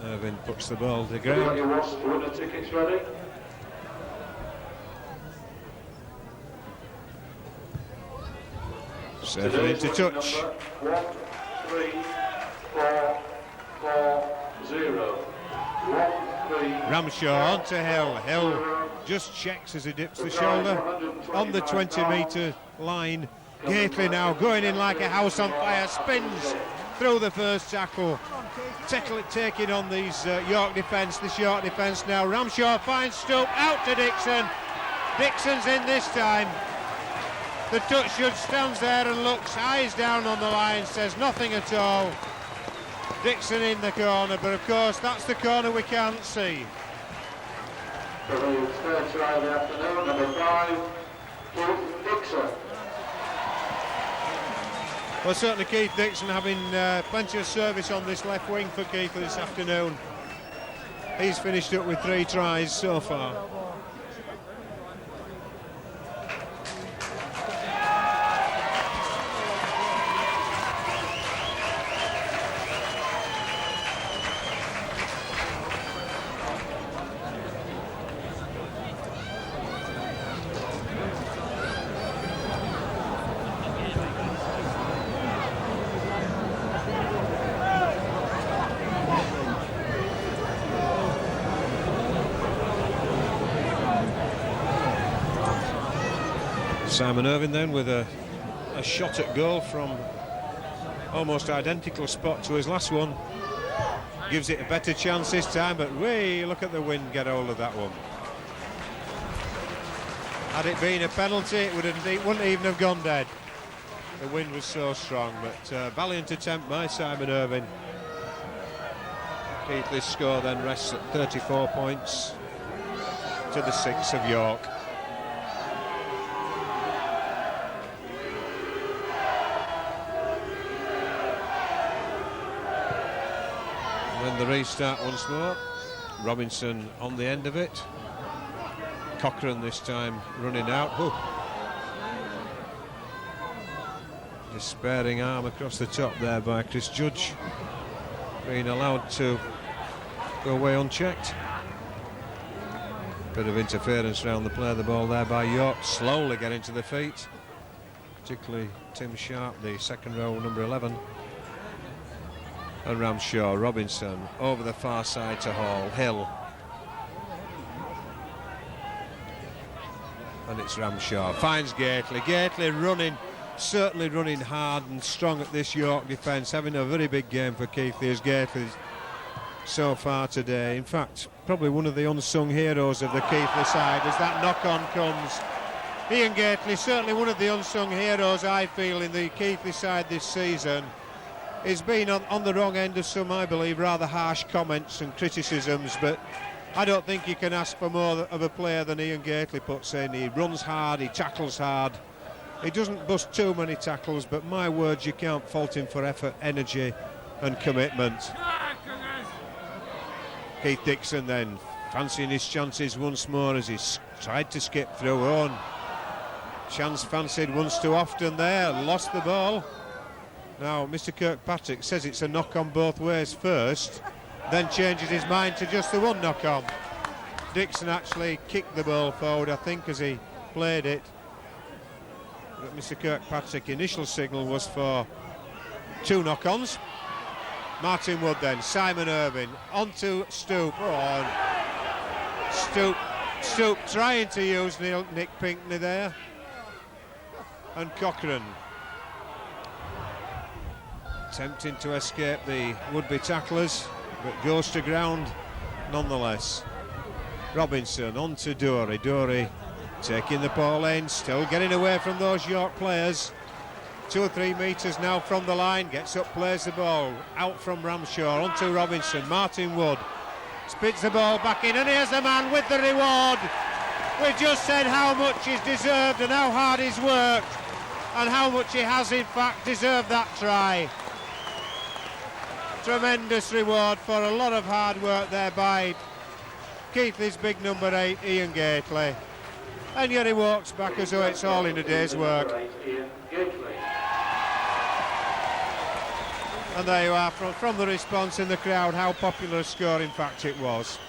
Irving puts the ball to the ground. Your winner tickets ready? Surfing into touch. 1, 3, 4, 4, 0. 1, 3. Ramshaw onto Hill. Hill just checks as he dips the shoulder on the 20-metre line. Keighley now going in like a house on fire, spins through the first tackle. Taking on these York defence, this York defence now. Ramshaw finds Stoop, out to Dixon. Dixon's in this time. The touch judge stands there and looks, eyes down on the line, says nothing at all. Dixon in the corner, but of course that's the corner we can't see. For the third try of the afternoon, number 5, Keith Dixon. Well, certainly Keith Dixon having plenty of service on this left wing for Keighley this afternoon. He's finished up with 3 tries so far. Simon Irving then with a shot at goal from almost identical spot to his last one. Gives it a better chance this time, but look at the wind get hold of that one. Had it been a penalty, it wouldn't even have gone dead. The wind was so strong, but valiant attempt by Simon Irving. Keighley's score then rests at 34 points to the 6 of York. The restart once more. Robinson on the end of it. Cochrane this time running out. Despairing arm across the top there by Chris Judge. Being allowed to go away unchecked. Bit of interference around the play of the ball there by York. Slowly getting to the feet. Particularly Tim Sharp, the second row, number 11. And Ramshaw, Robinson over the far side to Hall, Hill. And it's Ramshaw, finds Keighley. Keighley running, certainly running hard and strong at this York defence, having a very big game for Keighley as Keighley so far today. In fact, probably one of the unsung heroes of the Keighley side as that knock-on comes. Ian Keighley, certainly one of the unsung heroes, I feel, in the Keighley side this season. He's been on the wrong end of some, I believe, rather harsh comments and criticisms, but I don't think you can ask for more of a player than Ian Keighley puts in. He runs hard, he tackles hard. He doesn't bust too many tackles, but my words, you can't fault him for effort, energy and commitment. Keith Dixon then fancying his chances once more as he's tried to skip through. Chance fancied once too often there, lost the ball. Now, Mr. Kirkpatrick says it's a knock-on both ways first, then changes his mind to just the one knock-on. Dixon actually kicked the ball forward, I think, as he played it. But Mr. Kirkpatrick's initial signal was for 2 knock-ons. Martin Wood then, Simon Irving, onto Stoop. Stoop trying to use Nick Pinkney there. And Cochrane attempting to escape the would-be tacklers, but goes to ground nonetheless. Robinson on to Dory. Dory taking the ball in, still getting away from those York players. 2 or 3 metres now from the line, gets up, plays the ball out from Ramshaw onto Robinson. Martin Wood spits the ball back in, and here's the man with the reward. We've just said how much he's deserved and how hard he's worked, and how much he has in fact deserved that try. Tremendous reward for a lot of hard work there by Keighley's big number 8, Ian Gately. And yet he walks back as though it's all in a day's work. And there you are, from the response in the crowd, how popular a score in fact it was.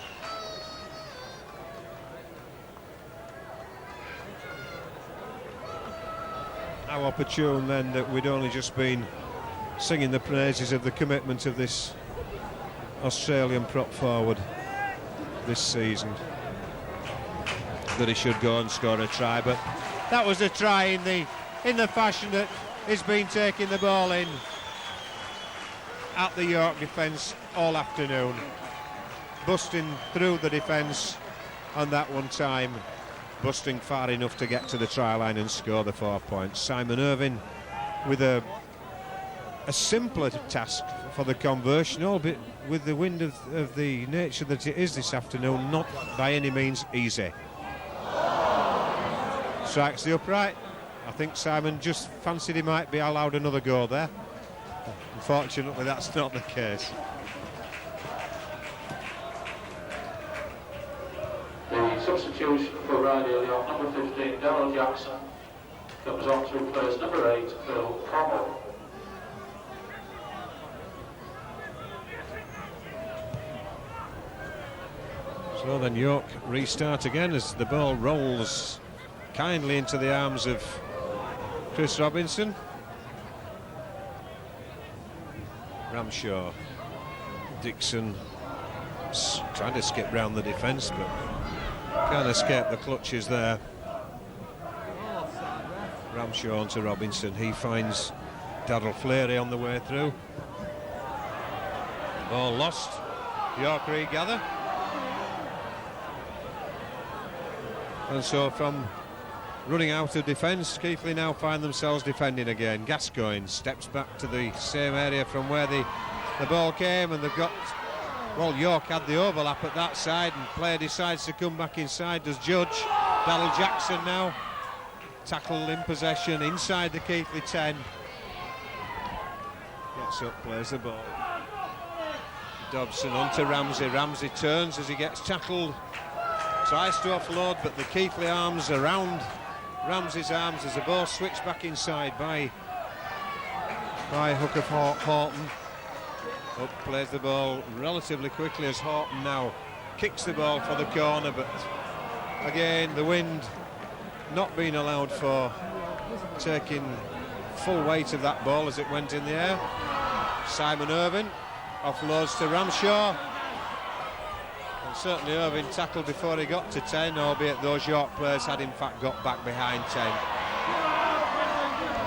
How opportune then that we'd only just been singing the praises of the commitment of this Australian prop forward this season, that he should go and score a try, but that was a try in the fashion that he's been taking the ball in at the York defence all afternoon, busting through the defence, and that one time busting far enough to get to the try line and score the 4 points. Simon Irvine with a simpler task for the conversion, albeit with the wind of the nature that it is this afternoon, not by any means easy. Strikes the upright. I think Simon just fancied he might be allowed another go there. Unfortunately, that's not the case. The substitution for Ryder York, number 15, Daryl Jackson, comes on to replace number 8, Phil Connell. So then York restart again as the ball rolls kindly into the arms of Chris Robinson. Ramshaw, Dixon trying to skip round the defence, but can't escape the clutches there. Ramshaw onto Robinson, he finds Darryl Fleary on the way through. Ball lost, York regather. And so from running out of defence, Keighley now find themselves defending again. Gascoigne steps back to the same area from where the ball came, and they've got, well, York had the overlap at that side, and player decides to come back inside, does Judge. Daryl Jackson now tackled in possession inside the Keighley 10. Gets up, plays the ball. Dobson onto Ramsey. Ramsey turns as he gets tackled. Tries to offload, but the Keighley arms around Ramsey's arms as the ball switched back inside by Hook of Horton. Up plays the ball relatively quickly as Horton now kicks the ball for the corner, but again the wind not being allowed for taking full weight of that ball as it went in the air. Simon Irvine offloads to Ramshaw. And certainly Irvine tackled before he got to 10, albeit those York players had in fact got back behind 10.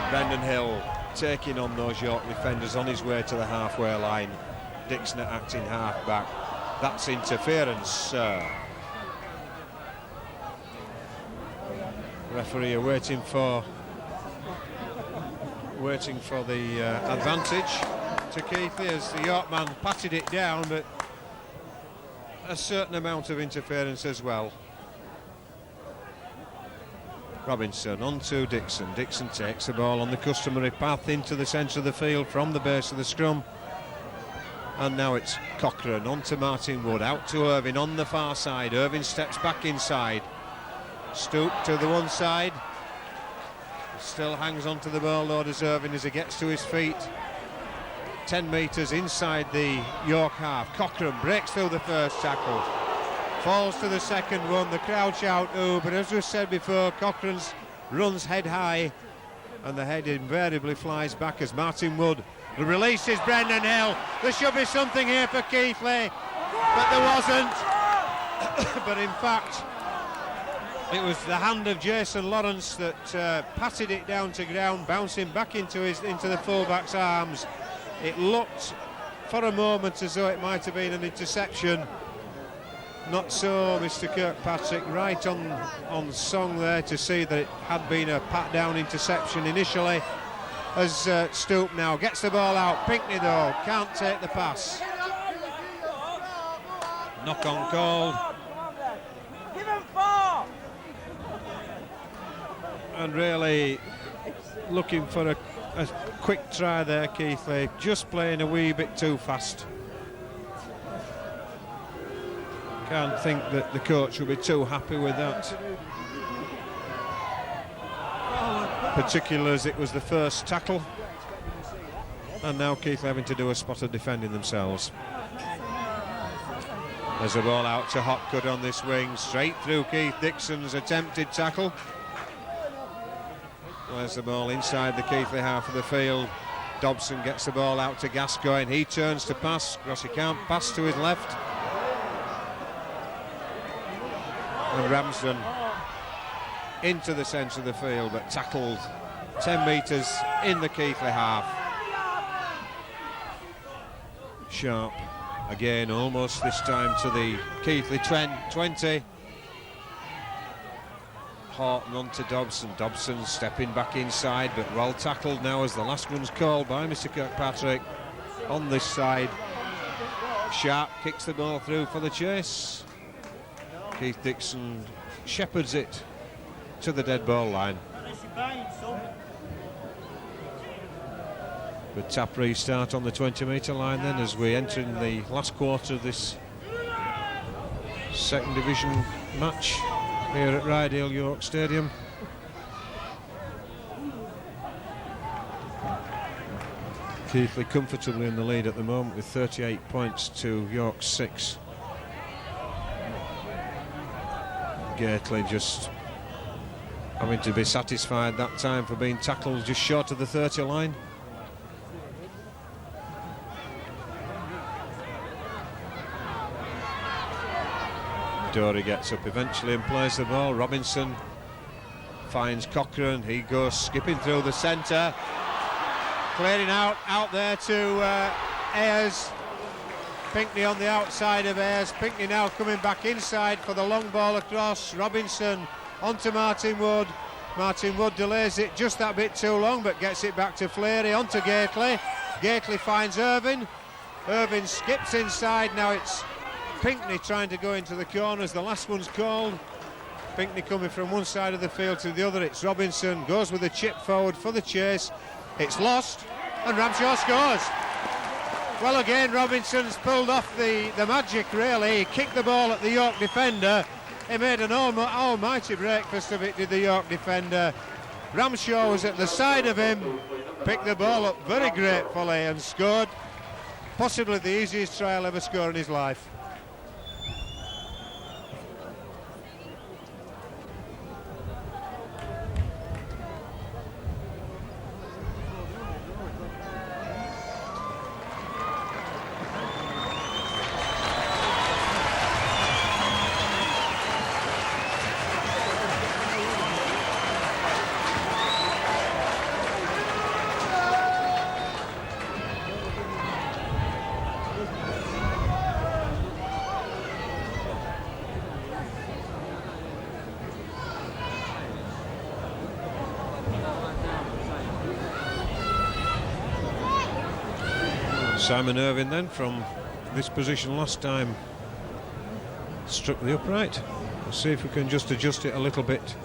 Brendan Hill taking on those York defenders on his way to the halfway line. Dixon acting half back. That's interference, sir. Referee waiting for the advantage to Keighley as the York man patted it down, but a certain amount of interference as well. Robinson on to Dixon. Dixon takes the ball on the customary path into the centre of the field from the base of the scrum. And now it's Cochrane on to Martin Wood, out to Irvine on the far side. Irvine steps back inside. Stoop to the one side. Still hangs on to the ball, though, does Irvine as he gets to his feet. 10 metres inside the York half. Cochrane breaks through the first tackle. Falls to the second one. The crowd shout ooh, but as we said before, Cochrane runs head high, and the head invariably flies back as Martin Wood releases Brendan Hill. There should be something here for Keighley, but there wasn't. But in fact, it was the hand of Jason Lawrence that patted it down to ground, bouncing back into the fullback's arms. It looked for a moment as though it might have been an interception, Not so, Mr. Kirkpatrick, right on song there to see that it had been a pat down interception initially. As Stoop now gets the ball out, Pinckney though can't take the pass. Knock on called. Give him 4! And really looking for a quick try there, Keighley, just playing a wee bit too fast. Can't think that the coach will be too happy with that, particularly as it was the first tackle, and now Keighley having to do a spot of defending themselves. There's a ball out to Hopgood on this wing, straight through Keith Dixon's attempted tackle. There's the ball inside the Keighley half of the field. Dobson gets the ball out to Gascoigne. He turns to pass, because he can't pass to his left. And Ramsden into the centre of the field, but tackled 10 metres in the Keighley half. Sharp again, almost this time to the Keighley 20. Horton on to Dobson. Dobson stepping back inside, but well tackled now as the last one's called by Mr. Kirkpatrick on this side. Sharp kicks the ball through for the chase. Keith Dixon shepherds it to the dead ball line. Good tap restart on the 20-metre line then, as we enter in the last quarter of this second division match here at Rydale York Stadium. Keighley comfortably in the lead at the moment with 38 points to York's 6. Keighley just having to be satisfied that time for being tackled just short of the 30 line. Dory gets up eventually and plays the ball. Robinson finds Cochrane. He goes skipping through the centre, clearing out there to Ayres. Pinckney on the outside of Ayres. Pinckney now coming back inside for the long ball across. Robinson onto Martin Wood. Martin Wood delays it just that bit too long, but gets it back to Fleary, onto Keighley. Keighley finds Irvine. Irvine skips inside. Now it's Pinckney trying to go into the corners. The last one's called. Pinckney coming from one side of the field to the other. It's Robinson, goes with a chip forward for the chase. It's lost, and Ramshaw scores. Well, again, Robinson's pulled off the magic, really. He kicked the ball at the York defender. He made an almighty breakfast of it, did the York defender. Ramshaw was at the side of him, picked the ball up very gratefully and scored. Possibly the easiest try he'll ever score in his life. Simon Irvine then, from this position last time, struck the upright. We'll see if we can just adjust it a little bit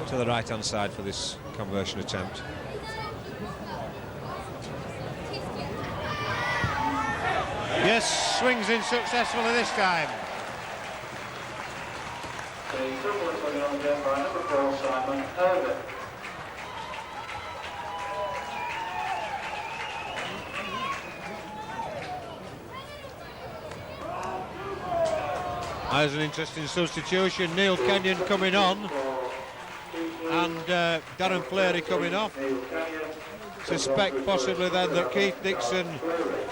to the right hand side for this conversion attempt. Yes, swings in successfully this time. The double is going on again by number 4, Simon Irvine. There's an interesting substitution. Neil Kenyon coming on and Darren Fleary coming off. Suspect possibly then that Keith Dixon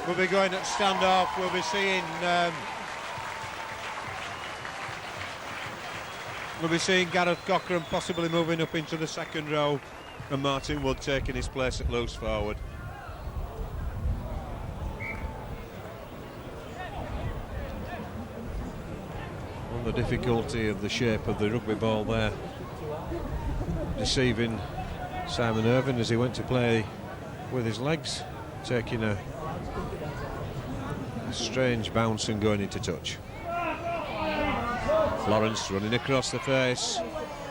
will be going at standoff. We'll be seeing Gareth Cochrane possibly moving up into the second row, and Martin Wood taking his place at loose forward. the difficulty of the shape of the rugby ball there, deceiving Simon Irvine as he went to play with his legs, taking a strange bounce and going into touch. Lawrence running across the face,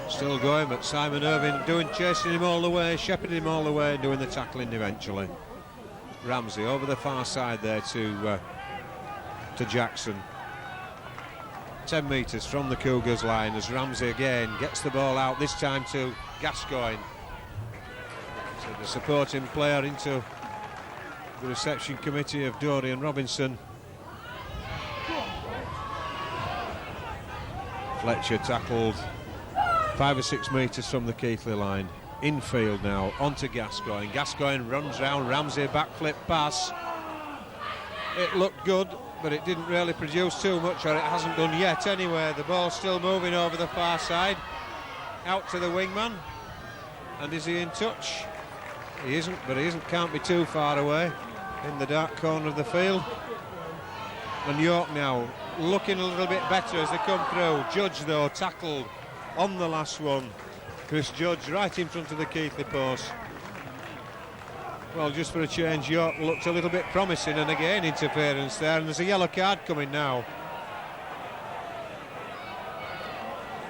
still going, but Simon Irvine chasing him all the way, shepherding him all the way, and doing the tackling eventually. Ramsey over the far side there to Jackson. 10 metres from the Cougars line as Ramsey again gets the ball out, this time to Gascoigne. So the supporting player into the reception committee of Dorian Robinson. Fletcher tackled 5 or 6 metres from the Keighley line. Infield now, onto Gascoigne. Gascoigne runs round, Ramsey backflip pass. It looked good, but it didn't really produce too much, or it hasn't done yet anyway. The ball's still moving over the far side, out to the wingman. And is he in touch? He isn't, but he can't be too far away in the dark corner of the field. And York now looking a little bit better as they come through. Judge though tackled on the last one. Chris Judge right in front of the Keighley post. Well, just for a change, York looked a little bit promising, and again interference there, and there's a yellow card coming now.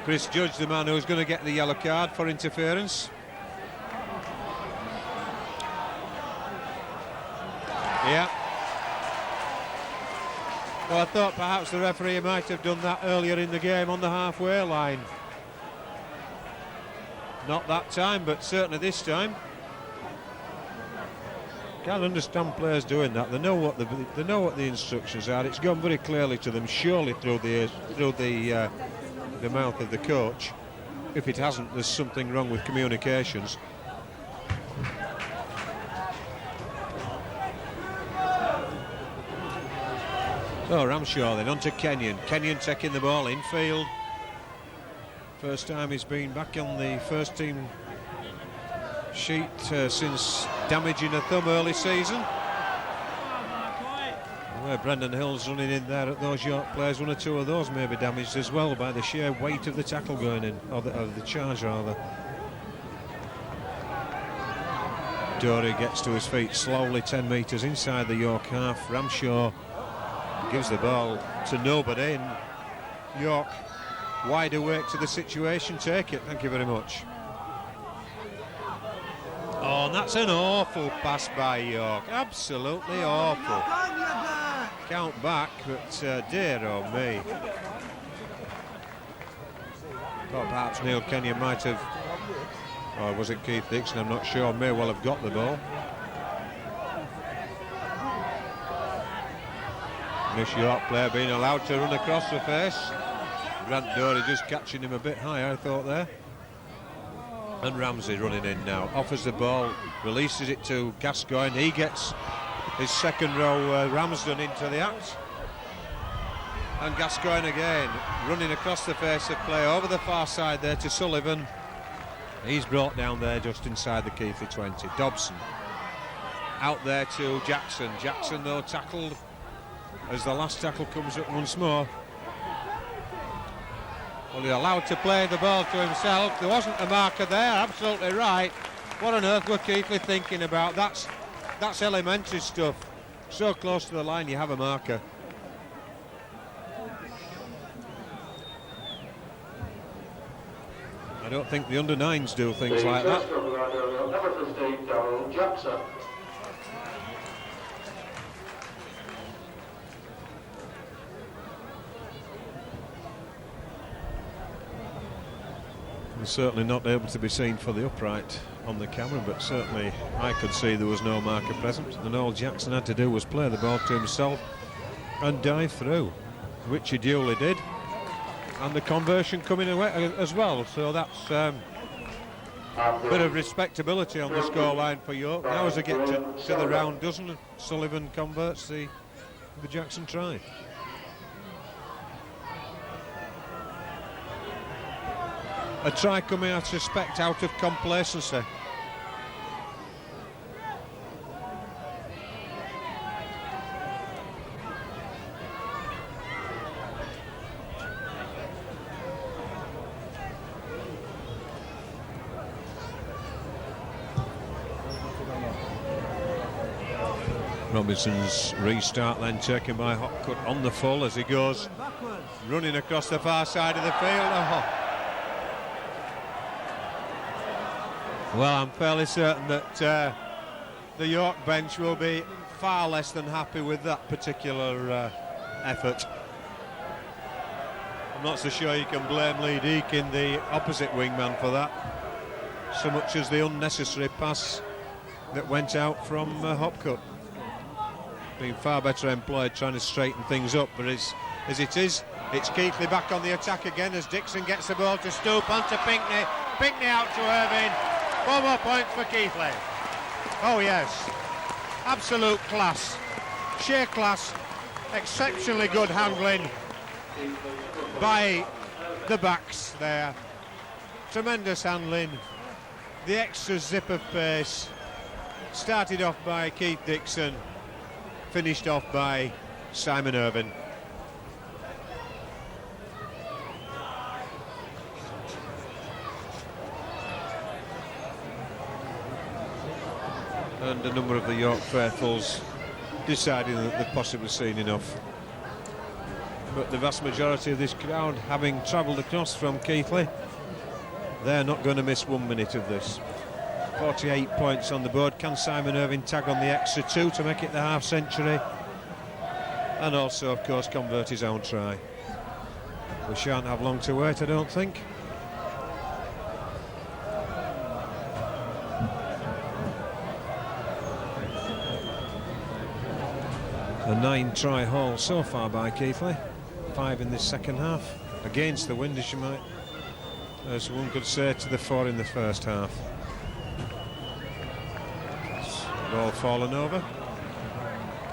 Chris Judge, the man who's going to get the yellow card for interference. Yeah. Well, I thought perhaps the referee might have done that earlier in the game on the halfway line. Not that time, but certainly this time. Can't understand players doing that. They know what the instructions are. It's gone very clearly to them, surely through the mouth of the coach. If it hasn't, there's something wrong with communications. So Ramshaw then on to Kenyon. Kenyon taking the ball infield. First time he's been back on the first team sheet since damaging a thumb early season. Where Brendan Hill's running in there at those York players, one or two of those may be damaged as well by the sheer weight of the tackle going in, or the charge rather. Dory gets to his feet slowly, 10 metres inside the York half. Ramshaw gives the ball to nobody, and York wide awake to the situation. Take it, thank you very much. Oh, and that's an awful pass by York, absolutely awful. Count back, but dear oh me. Thought perhaps Neil Kenyon might have, or was it Keith Dixon, I'm not sure, may well have got the ball. This York player being allowed to run across the face. Grant Dory just catching him a bit high, I thought there. And Ramsey running in now, offers the ball, releases it to Gascoigne. He gets his second row Ramsden into the act. And Gascoigne again, running across the face of play over the far side there to Sullivan. He's brought down there just inside the Keighley 20. Dobson out there to Jackson. Jackson though tackled as the last tackle comes up once more. Well, he's allowed to play the ball to himself. There wasn't a marker there, absolutely right. What on earth were Keighley thinking about? That's elementary stuff. So close to the line you have a marker. I don't think the under-9s do things like that. Number 15, Darryl Jackson. Certainly not able to be seen for the upright on the camera, but certainly I could see there was no marker present, and all Jackson had to do was play the ball to himself and dive through, which he duly did, and the conversion coming away as well. So that's a bit of respectability on the scoreline for York. Now as they get to the round dozen, Sullivan converts the Jackson try. A try coming, I suspect, out of complacency. Robinson's restart then taken by Hopcutt on the full as he goes running across the far side of the field. Oh. Well, I'm fairly certain that the York bench will be far less than happy with that particular effort. I'm not so sure you can blame Lee Deakin, the opposite wingman, for that, so much as the unnecessary pass that went out from Hopcutt. Being far better employed trying to straighten things up, but as it is, it's Keighley back on the attack again as Dixon gets the ball to Stoop onto Pinkney. Pinkney out to Irvine. 4 more points for Keighley. Oh yes, absolute class, sheer class, exceptionally good handling by the backs there. Tremendous handling, the extra zip of pace. Started off by Keith Dixon, finished off by Simon Irvine. And a number of the York faithfuls deciding that they've possibly seen enough. But the vast majority of this crowd, having travelled across from Keighley, they're not going to miss 1 minute of this. 48 points on the board. Can Simon Irvine tag on the extra 2 to make it the half century? And also, of course, convert his own try. We shan't have long to wait, I don't think. A 9-try haul so far by Keighley. 5 in this second half. Against the wind, as one could say, to the 4 in the first half. Ball fallen over.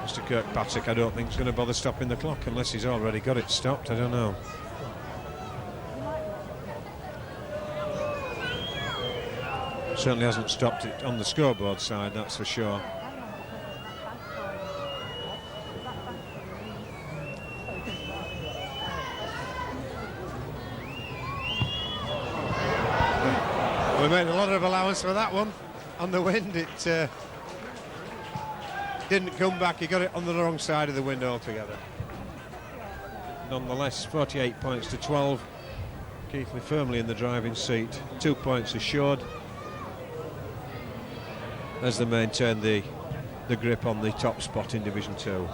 Mr. Kirkpatrick, I don't think, is going to bother stopping the clock unless he's already got it stopped. I don't know. Certainly hasn't stopped it on the scoreboard side, that's for sure. We made a lot of allowance for that one. On the wind, it didn't come back. He got it on the wrong side of the wind altogether. Nonetheless, 48 points to 12. Keighley firmly in the driving seat. 2 points assured as they maintain the grip on the top spot in Division 2.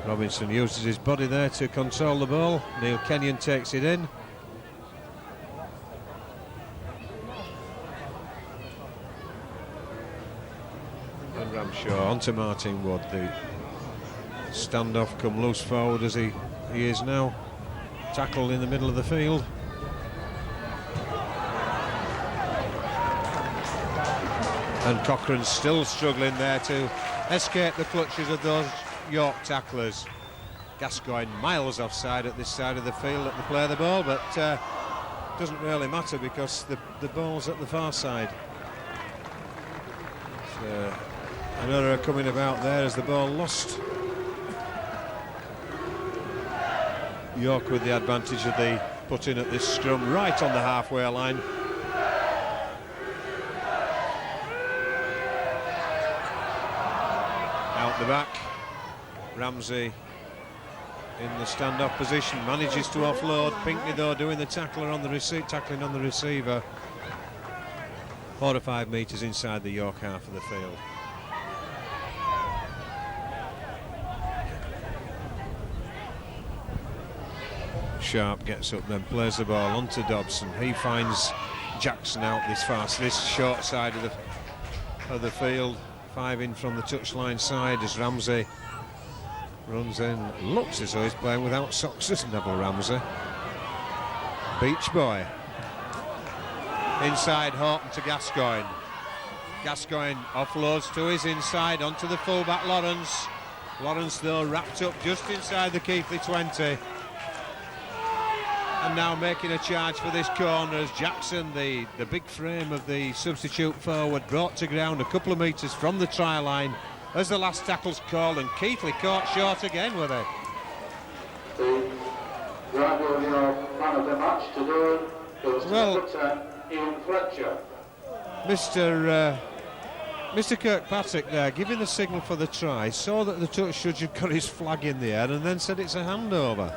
Robinson uses his body there to control the ball. Neil Kenyon takes it in. Ramshaw onto Martin Wood. The standoff come loose forward as he is now. Tackled in the middle of the field. And Cochrane's still struggling there to escape the clutches of those York tacklers. Gascoigne miles offside at this side of the field at the play of the ball, but doesn't really matter because the ball's at the far side. So, an error coming about there as the ball lost. York with the advantage of the put-in at this scrum right on the halfway line. Out the back, Ramsey in the stand-off position, manages to offload. Pinkney though doing the tackling on the receiver. 4 or 5 metres inside the York half of the field. Sharp gets up, then plays the ball onto Dobson. He finds Jackson out this short side of the field. 5 in from the touchline side as Ramsey runs in. Looks as though he's playing without socks, doesn't Neville Ramsey? Beach boy. Inside Horton to Gascoigne. Gascoigne offloads to his inside onto the fullback Lawrence. Lawrence though wrapped up just inside the Keighley 20. And now making a charge for this corner as Jackson, the big frame of the substitute forward, brought to ground a couple of metres from the try line as the last tackle's called, and Keighley caught short again with it. The driver of your man of the match today goes to Ian Fletcher. Mr. Mr. Kirkpatrick there giving the signal for the try, saw that the touch judge had got his flag in the air and then said it's a handover.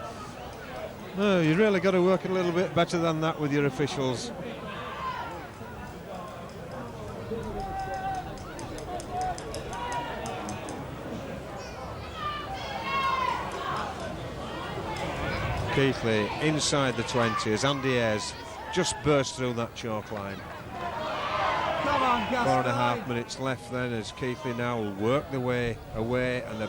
No, you really got to work a little bit better than that with your officials. Keighley inside the 20 as Andy Ayres just burst through that chalk line. 4.5 minutes left then as Keighley now will work the way away, and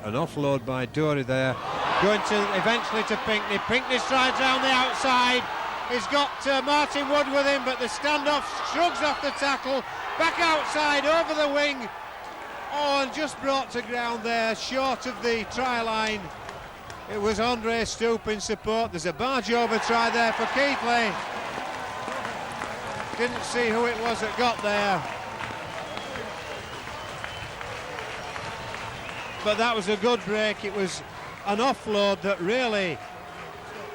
an offload by Dory there. Going to eventually to Pinkney. Pinkney strides round the outside. He's got Martin Wood with him, but the standoff shrugs off the tackle. Back outside over the wing. Oh, and just brought to ground there, short of the try line. It was Andre Stoop in support. There's a barge over try there for Keighley. Didn't see who it was that got there. But that was a good break. It was an offload that really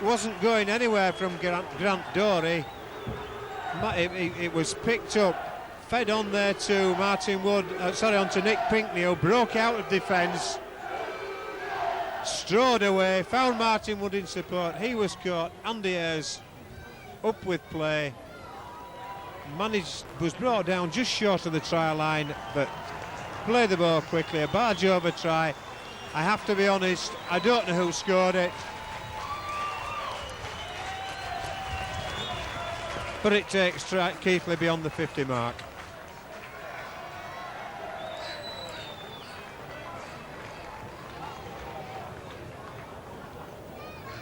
wasn't going anywhere from Grant Dory. It was picked up, fed on there to Martin Wood, onto Nick Pinkney, who broke out of defence, strode away, found Martin Wood in support. He was caught. Andy Ayres up with play. Was brought down just short of the try line, but played the ball quickly. A barge over try. I have to be honest, I don't know who scored it, but it takes Keighley beyond the 50 mark.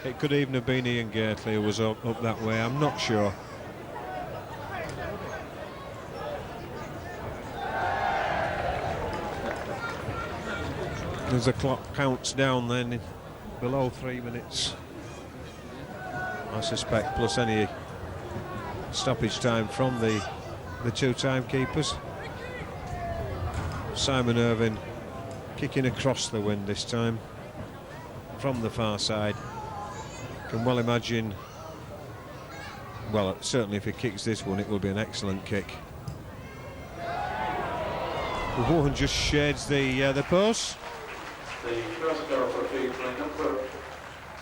It could even have been Ian Gately who was up that way, I'm not sure. As the clock counts down then, below 3 minutes, I suspect, plus any stoppage time from the two timekeepers. Simon Irvine kicking across the wind this time from the far side. Can well imagine, well, certainly if he kicks this one, it will be an excellent kick. One just shades the post. The first goal for Keighley number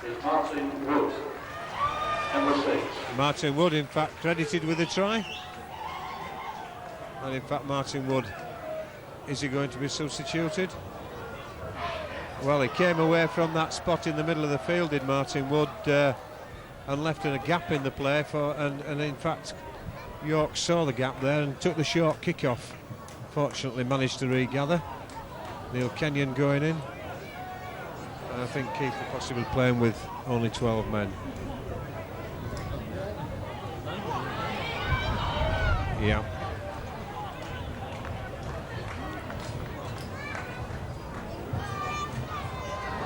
is Martin Wood, number 6. Martin Wood, in fact, credited with the try. And in fact, Martin Wood, is he going to be substituted? Well, he came away from that spot in the middle of the field, did Martin Wood, and left a gap in the play and in fact, York saw the gap there and took the short kick off. Fortunately, managed to regather. Neil Kenyon going in. And I think Keighley possibly playing with only 12 men. Yeah.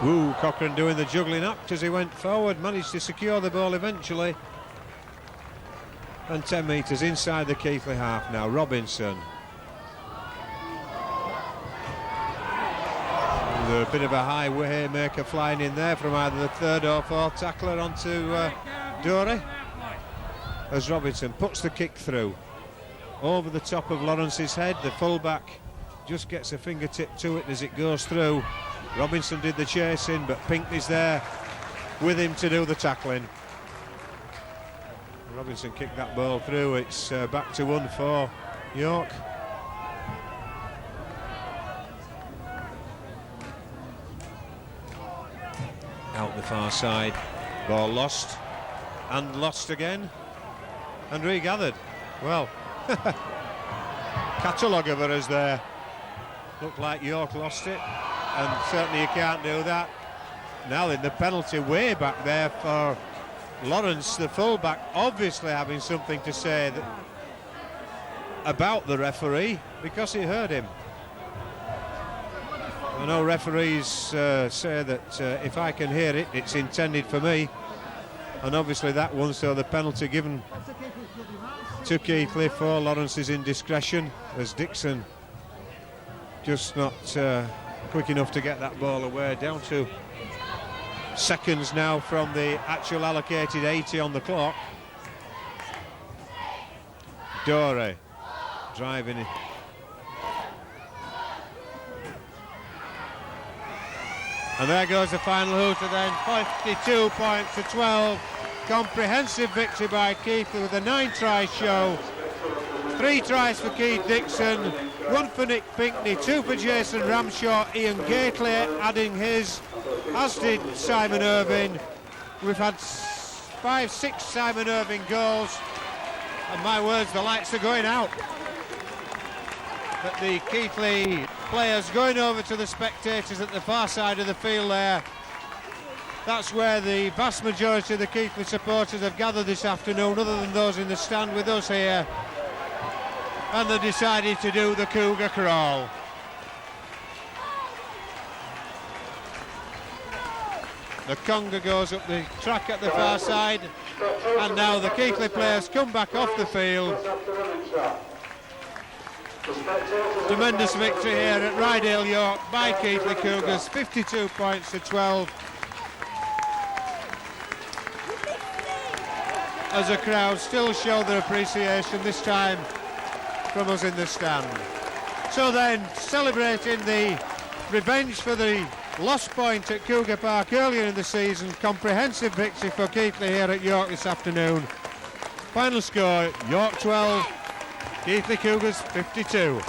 Woo, Cochrane doing the juggling act as he went forward, managed to secure the ball eventually. And 10 metres inside the Keighley half now, Robinson. A bit of a high haymaker flying in there from either the third or fourth tackler onto Dory, as Robinson puts the kick through over the top of Lawrence's head. The fullback just gets a fingertip to it as it goes through. Robinson did the chasing, but Pinkney's there with him to do the tackling. Robinson kicked that ball through. It's back to 1 for York. Out the far side, ball lost and lost again and regathered. Well, catalogue of errors there. Looked like York lost it, and certainly you can't do that. Now in the penalty way back there for Lawrence, the fullback, obviously having something to say about the referee because he heard him. I know referees say that if I can hear it, it's intended for me, and obviously that one, so the penalty given to Keighley for Lawrence's indiscretion, as Dixon just not quick enough to get that ball away. Down to seconds now from the actual allocated 80 on the clock. Dory driving And there goes the final hooter then, 52 points to 12. Comprehensive victory by Keighley with a 9-try show. 3 tries for Keith Dixon, 1 for Nick Pinkney, 2 for Jason Ramshaw, Ian Gately adding his, as did Simon Irving. We've had 5-6 Simon Irving goals, and my words, the lights are going out. But the Keighley players going over to the spectators at the far side of the field there. That's where the vast majority of the Keighley supporters have gathered this afternoon, other than those in the stand with us here. And they decided to do the Cougar crawl. The conga goes up the track at the far side, and now the Keighley players come back off the field. Tremendous victory here at Rydale, York by Keighley Cougars, 52 points to 12. As a crowd still show their appreciation, this time from us in the stand. So then, celebrating the revenge for the lost point at Cougar Park earlier in the season, comprehensive victory for Keighley here at York this afternoon. Final score, York 12, Keighley Cougars 52.